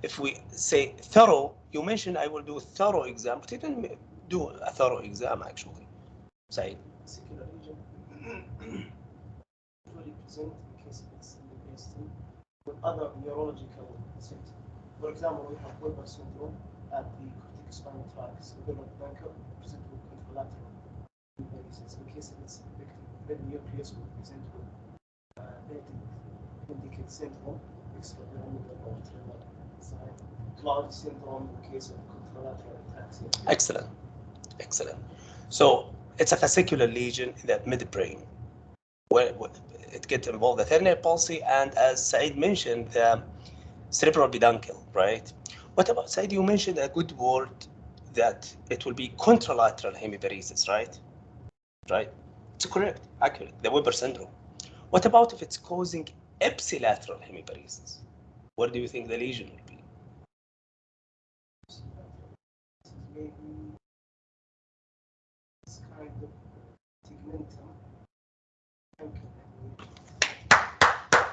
if we say thorough, you mentioned I will do a thorough exam, but you didn't do a thorough exam actually. Say. Secular region usually present in case it's in the brain with other neurological symptoms. For example, we have Weber syndrome at the corticospinal tracts, Neuro-ophthalmology present with contralateral varices. In case it's the nucleus will present with indicate syndrome, extrapyramidal or tremor side. Cloud syndrome in case of contralateral ataxia. Excellent, excellent. So it's a fascicular lesion in the midbrain, where it gets involved the third palsy, and as Said mentioned, the cerebral peduncle, right? What about, Said, you mentioned a good word that it will be contralateral hemiparesis, right? Right? It's correct, accurate, the Weber syndrome. What about if it's causing ipsilateral hemiparesis? Where do you think the lesion will be? Maybe this kind of tegmentum.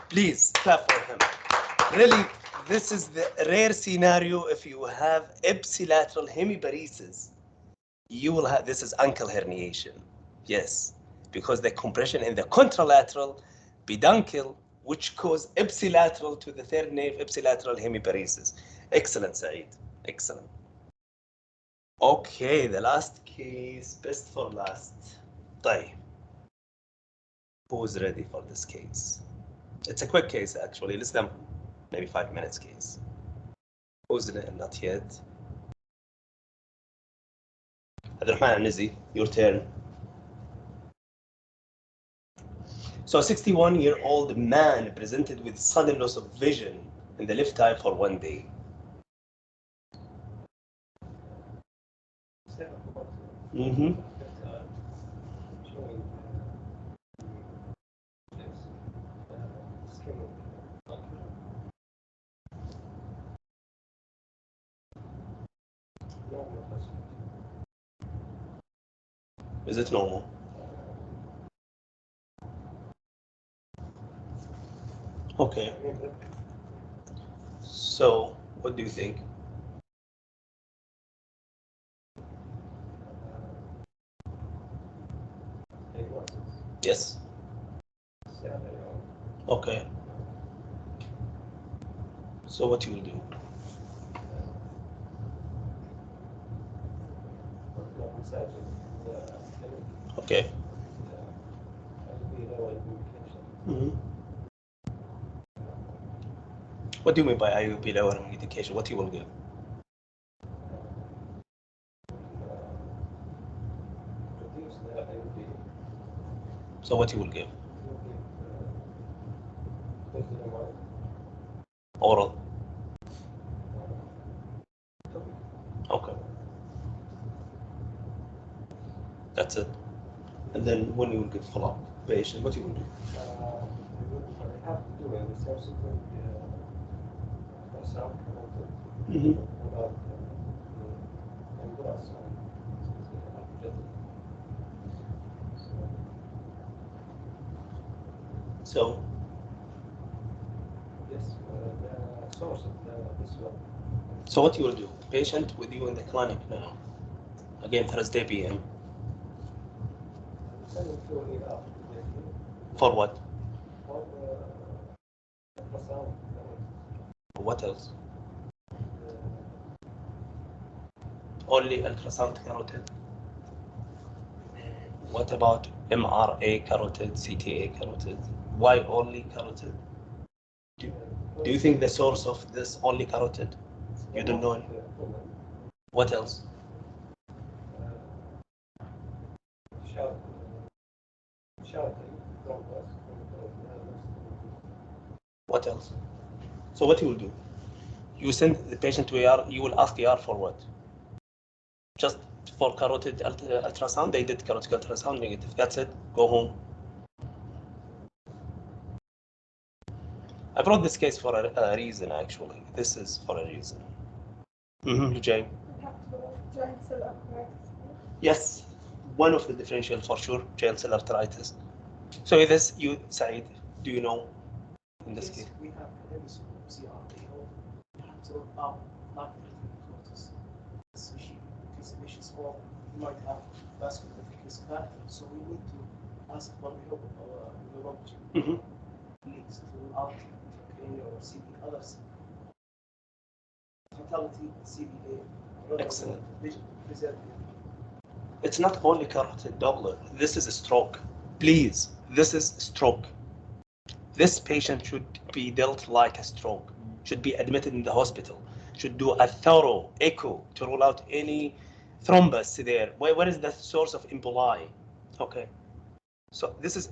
Please clap for him. Really, this is the rare scenario. If you have ipsilateral hemiparesis, you will have, this is ankle herniation. Yes, because the compression in the contralateral peduncle, which cause ipsilateral to the third nerve, ipsilateral hemiparesis. Excellent, Saeed. Excellent. Okay, the last case, best for last. طيب. Who's ready for this case? It's a quick case, actually, less than maybe 5 minutes case. Who's not yet? Abdurrahman Nizi, your turn. So a 61-year-old man presented with sudden loss of vision in the left eye for 1 day. Mm-hmm. Is it normal? Okay. So, what do you think? Yes. Okay. So what you will do? Okay. Mm-hmm. What do you mean by IUP lowering medication? What you will give? So what you will give? Oral. Okay. That's it. And then when you will get follow-up patient, what you will do? I have to do a subsequent ultrasound Mm-hmm. about So yes, the source of this one. So what you will do? Patient with you in the clinic now. Again, Thursday PM. Send it to ER. For what? For ultrasound. What else? Only ultrasound carotid. What about MRA carotid, CTA carotid? Why only carotid? Do you think the source of this only carotid? You don't know. What else? What else? So what you will do? You send the patient to ER, you will ask ER for what? Just for carotid ultrasound, they did carotid ultrasound negative. That's it, go home. I brought this case for a reason, actually. This is for a reason. Mm-hmm, Jay. Giant cell arthritis. Yes, one of the differential for sure, giant cell arthritis. So this, you, Said, do you know in this case. We have an episode of CRAO. We have to look up life-threatening causes. Because the patients all might have vascular risk factor, so we need to ask what we hope our neurology leads to ultimate or CV others. Fatality, CVA, Excellent. vision preserving. It's not only carotid Doppler. This is a stroke. Please, this is stroke. This patient should be dealt like a stroke, should be admitted in the hospital, should do a thorough echo to rule out any thrombus there. Where is the source of emboli? Okay. So this is,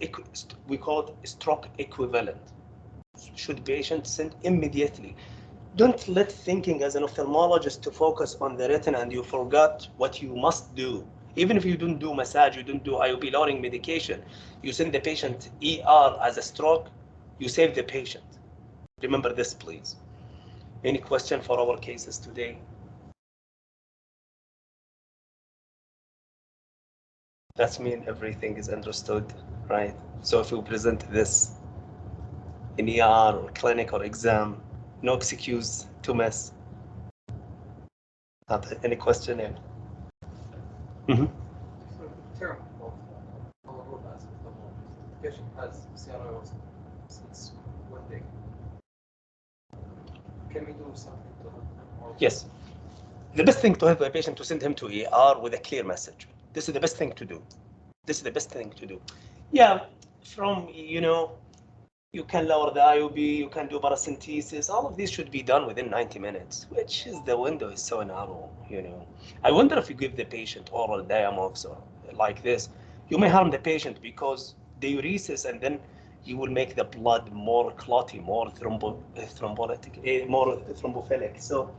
we call it stroke equivalent. Should patient sent immediately. Don't let thinking as an ophthalmologist to focus on the retina and you forgot what you must do. Even if you don't do massage, you don't do IOP lowering medication, you send the patient ER as a stroke, you save the patient. Remember this, please. Any question for our cases today? That means everything is understood, right? So if you present this in ER or clinic or exam, no excuse to miss. Any question here? So the term of AlRobaian as ophthalmologist, the patient has CRO since 1 day. Can we do something to help them? Yes. The best thing to help a patient to send him to ER with a clear message. This is the best thing to do. This is the best thing to do. Yeah, from, you can lower the IOB, you can do paracentesis. All of these should be done within 90 minutes, which is the window is so narrow, I wonder if you give the patient oral Diamox or like this, you may harm the patient because diuresis, and then you will make the blood more clotty, more thrombolytic, more thrombophilic. So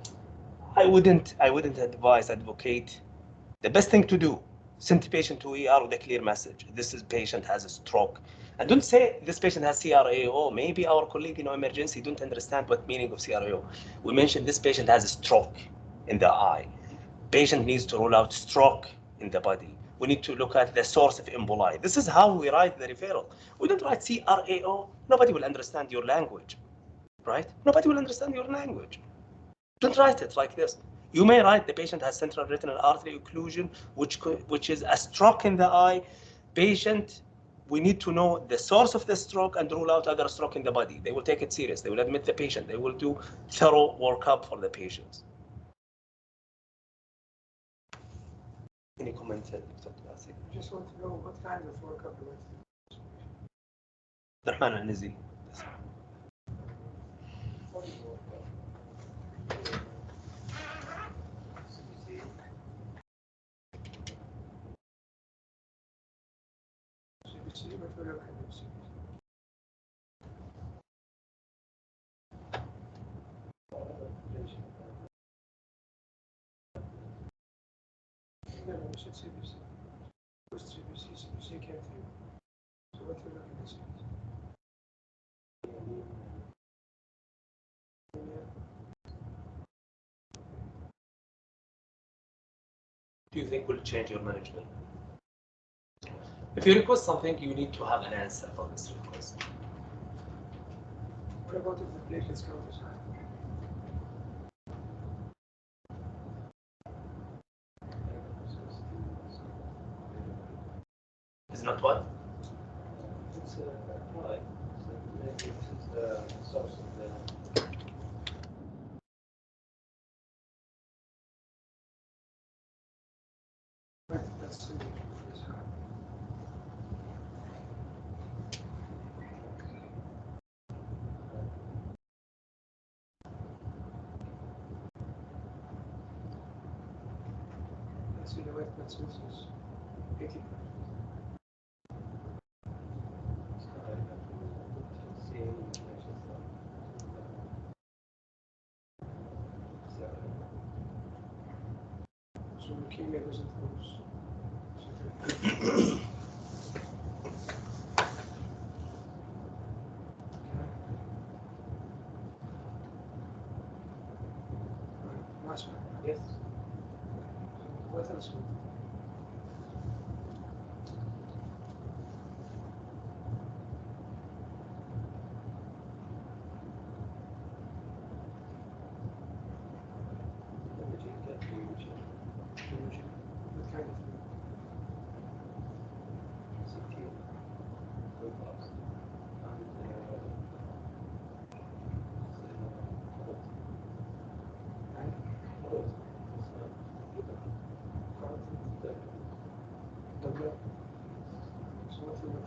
I wouldn't advocate. The best thing to do, send the patient to ER with a clear message. This patient has a stroke. And don't say this patient has CRAO. Maybe our colleague in emergency don't understand what meaning of CRAO. We mentioned this patient has a stroke in the eye. Patient needs to rule out stroke in the body. We need to look at the source of emboli. This is how we write the referral. We don't write CRAO. Nobody will understand your language, right? Nobody will understand your language. Don't write it like this. You may write the patient has central retinal artery occlusion, which is a stroke in the eye. Patient, we need to know the source of the stroke and rule out other stroke in the body. They will take it serious. They will admit the patient. They will do thorough workup for the patients. Any comment? Just want to know what kind of workup you want. Rahman al-Nizi. Do you think will change your management? If you request something, you need to have an answer for this request. What about if the platelets count as high? Is not what? It's right. So maybe this is the source of the. Let's see. Let's see the white blood cells is 80. So leukemia doesn't cause. Yes. What else? to look.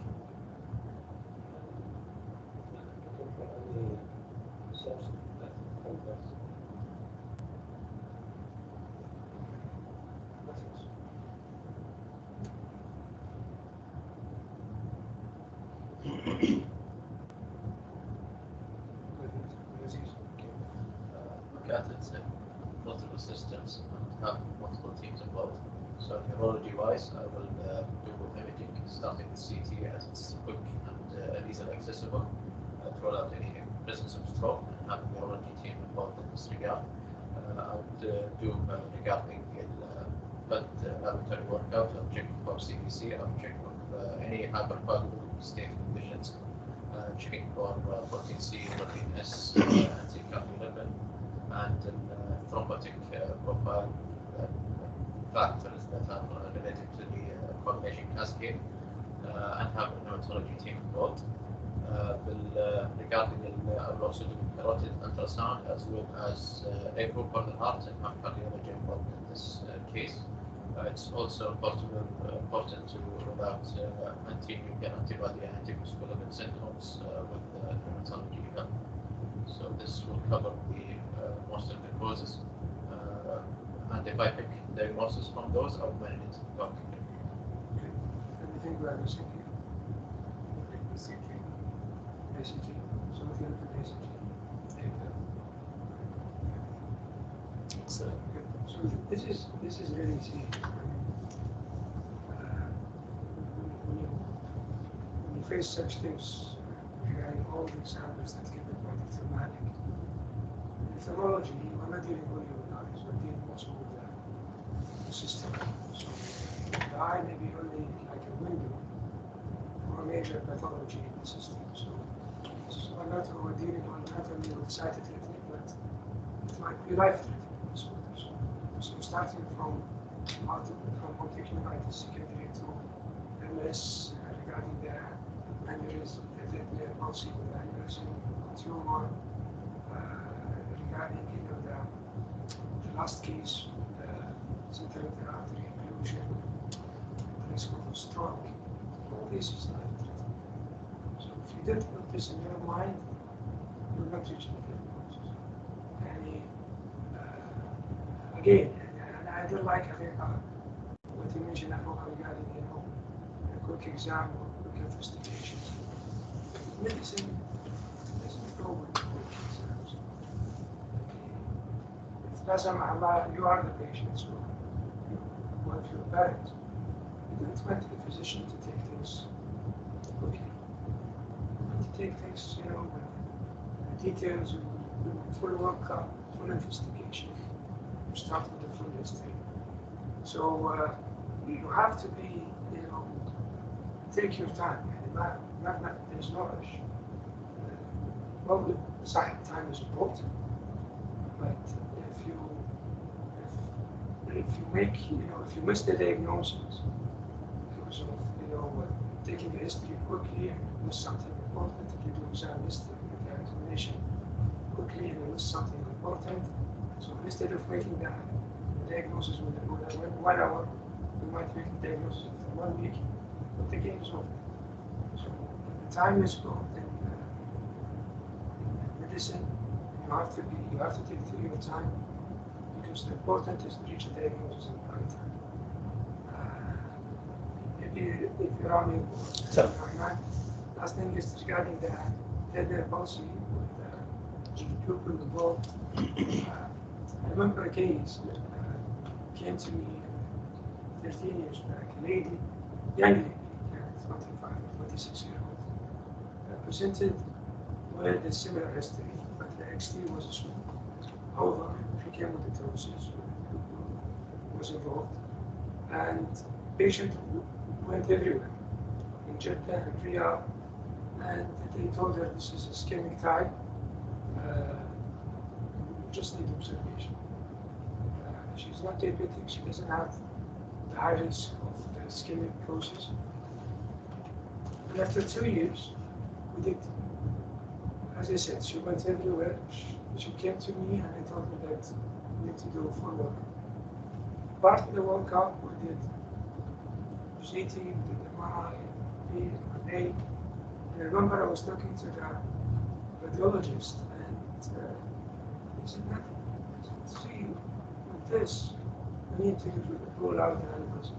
Look at it in multiple systems and have multiple teams involved. So neurology-wise, I will do imaging, starting with CT as it's quick and easily accessible, to rule out any presence of stroke, and have a neurology team involved in this regard. I would do regarding blood laboratory workout. I'm checking for CBC. I'm checking for any hypercoagulable state conditions. Checking for protein C, protein S, anti-cardiolepin, and thrombotic profile factors that are related to the coagulation cascade, and have a neonatology team involved. Regarding I will also do carotid ultrasound as well as echo for the heart and have cardiology involved in this case. It's also important to rule out anti-nuclear antibody and antiphospholipid syndromes with neonatology. So this will cover the most of the causes. And if I pick diagnosis from those, I will manage it. Everything we are missing here. ACT. So we can look at ACT. Excellent. So this is really easy. When you face such things regarding all the examples that can be pointed to Malek, in ophthalmology, we're not dealing only with eyes, we're dealing also with the system. So the eye may be only like a window for a major pathology in the system. So we're dealing on not only with sighted retina, but it might be life-threatening. So starting from conjunctivitis secondary to MS regarding the aneurysm, the palsy with the aneurysm, tumor, regarding the last case, central artery occlusion, the risk of a stroke, all this is life-threatening. So if you don't put this in your mind, you're not reaching the diagnosis. Again, and I don't like what you mentioned about regarding, a quick exam or quick investigations. Medicine doesn't go with quick exams. If Allah, you are the patient, so you want your parents. You don't want the physician to take things quickly. You want to take things, with the details, with full workup, full investigation. Start with the full history. So you have to be, take your time. There's no rush. Well, time is important, but if you miss the diagnosis because of taking the history quickly and miss something important, if you do exam history, the examination quickly and miss something important. So instead of making the diagnosis within 1 hour, we might make the diagnosis after 1 week, but the game is over. So the time is gone. In medicine, you have to take your time because the important is to reach a diagnosis in the right time. Maybe if you're on your last thing is regarding the dead palsy with the pupil involved. I remember a case that came to me 13 years back, a lady, young lady, 25 or 26-year-old, presented with a similar history, but the XT was small. However, she came with the ptosis, was involved, and the patient went everywhere, in Jeddah and Riyadh, and they told her this is ischemic type. Just need observation. She's not diabetic, she doesn't have the high risk of the ischemic process. And after 2 years, we did, as I said, she went everywhere. She came to me and I told her that we need to do a full work. Part of the workup, we did CT, we did MRI, me they, I remember I was talking to the radiologist, and he said, nothing. I said, see, with this, we need to rule out the animals.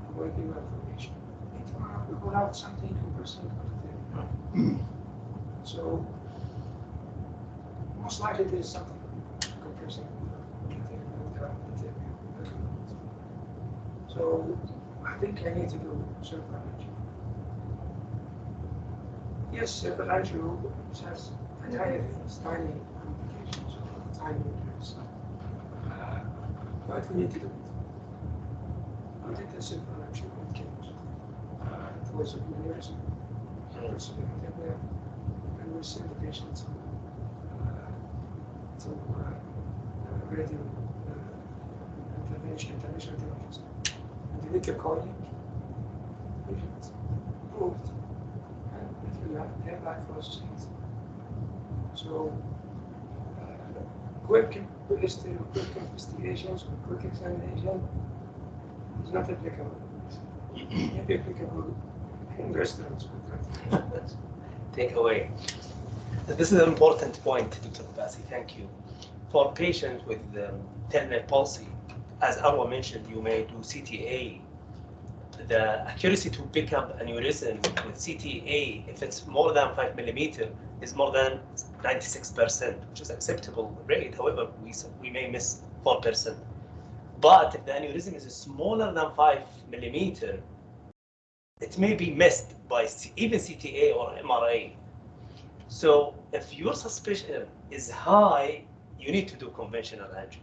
I'm working on information. We need to rule out something 2% bacteria. So, most likely there is something compressing bacteria. So, I think I need to do cervical angio. Yes, cervical angio has tiny complications, tiny injuries. But we need to do it. I did the cervical angio with kids. It was a good years ago. And we sent the patients to radio intervention, international interventions. And they kept calling. Patients improved. And their life was changed. So, quick investigations, quick examination is not applicable. Maybe applicable in restaurants. Take away. This is an important point, Dr. Bassi, thank you. For patients with terminal palsy, as Arwa mentioned, you may do CTA. The accuracy to pick up aneurysm with CTA, if it's more than 5 millimeter, is more than 96%, which is acceptable rate. However, we may miss 4%. But if the aneurysm is smaller than 5 millimeter, it may be missed by even CTA or MRA. So if your suspicion is high, you need to do conventional angio.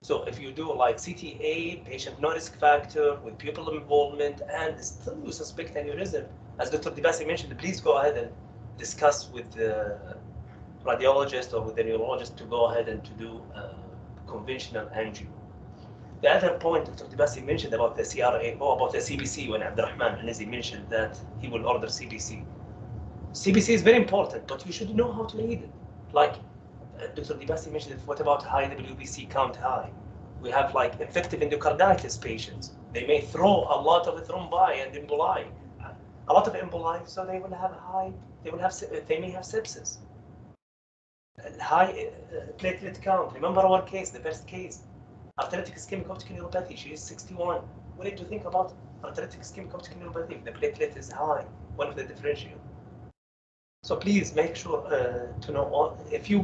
So if you do like CTA, patient no risk factor with pupil involvement, and still you suspect aneurysm, as Dr. Dibasi mentioned, please go ahead and discuss with the radiologist or with the neurologist to go ahead and to do conventional angio. The other point Dr. Dibasi mentioned about the CRA or about the CBC, when Abdurrahman Hanazi mentioned that he will order CBC. CBC is very important, but you should know how to read it. Like Dr. Dibasi mentioned, what about high WBC count high? We have like infective endocarditis patients. They may throw a lot of thrombi and emboli, a lot of emboli, so they will have high. They may have sepsis. High platelet count. Remember our case, the first case, arthritic ischemic optic neuropathy. She is 61. We need to think about arthritic ischemic optic neuropathy. If the platelet is high, one of the differential. So please make sure to know all, if you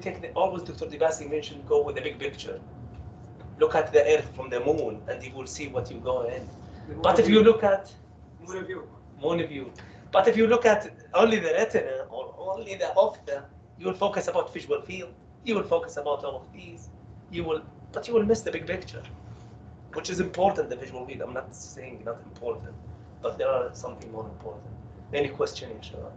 take always Dr. Dibasi mentioned, go with the big picture. Look at the Earth from the moon, and you will see what you go in. But if you look at moon view, but if you look at only the retina or only the ophtha, you will focus about visual field. You will focus about all of these. But you will miss the big picture, which is important. The visual field. I'm not saying not important, but there are something more important. Any question, inshallah?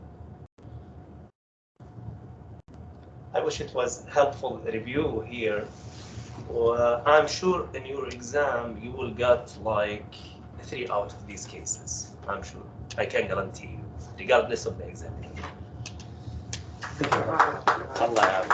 I wish it was helpful review here. I'm sure in your exam you will get like 3 out of these cases. I'm sure. I can guarantee you, regardless of the exam. Allah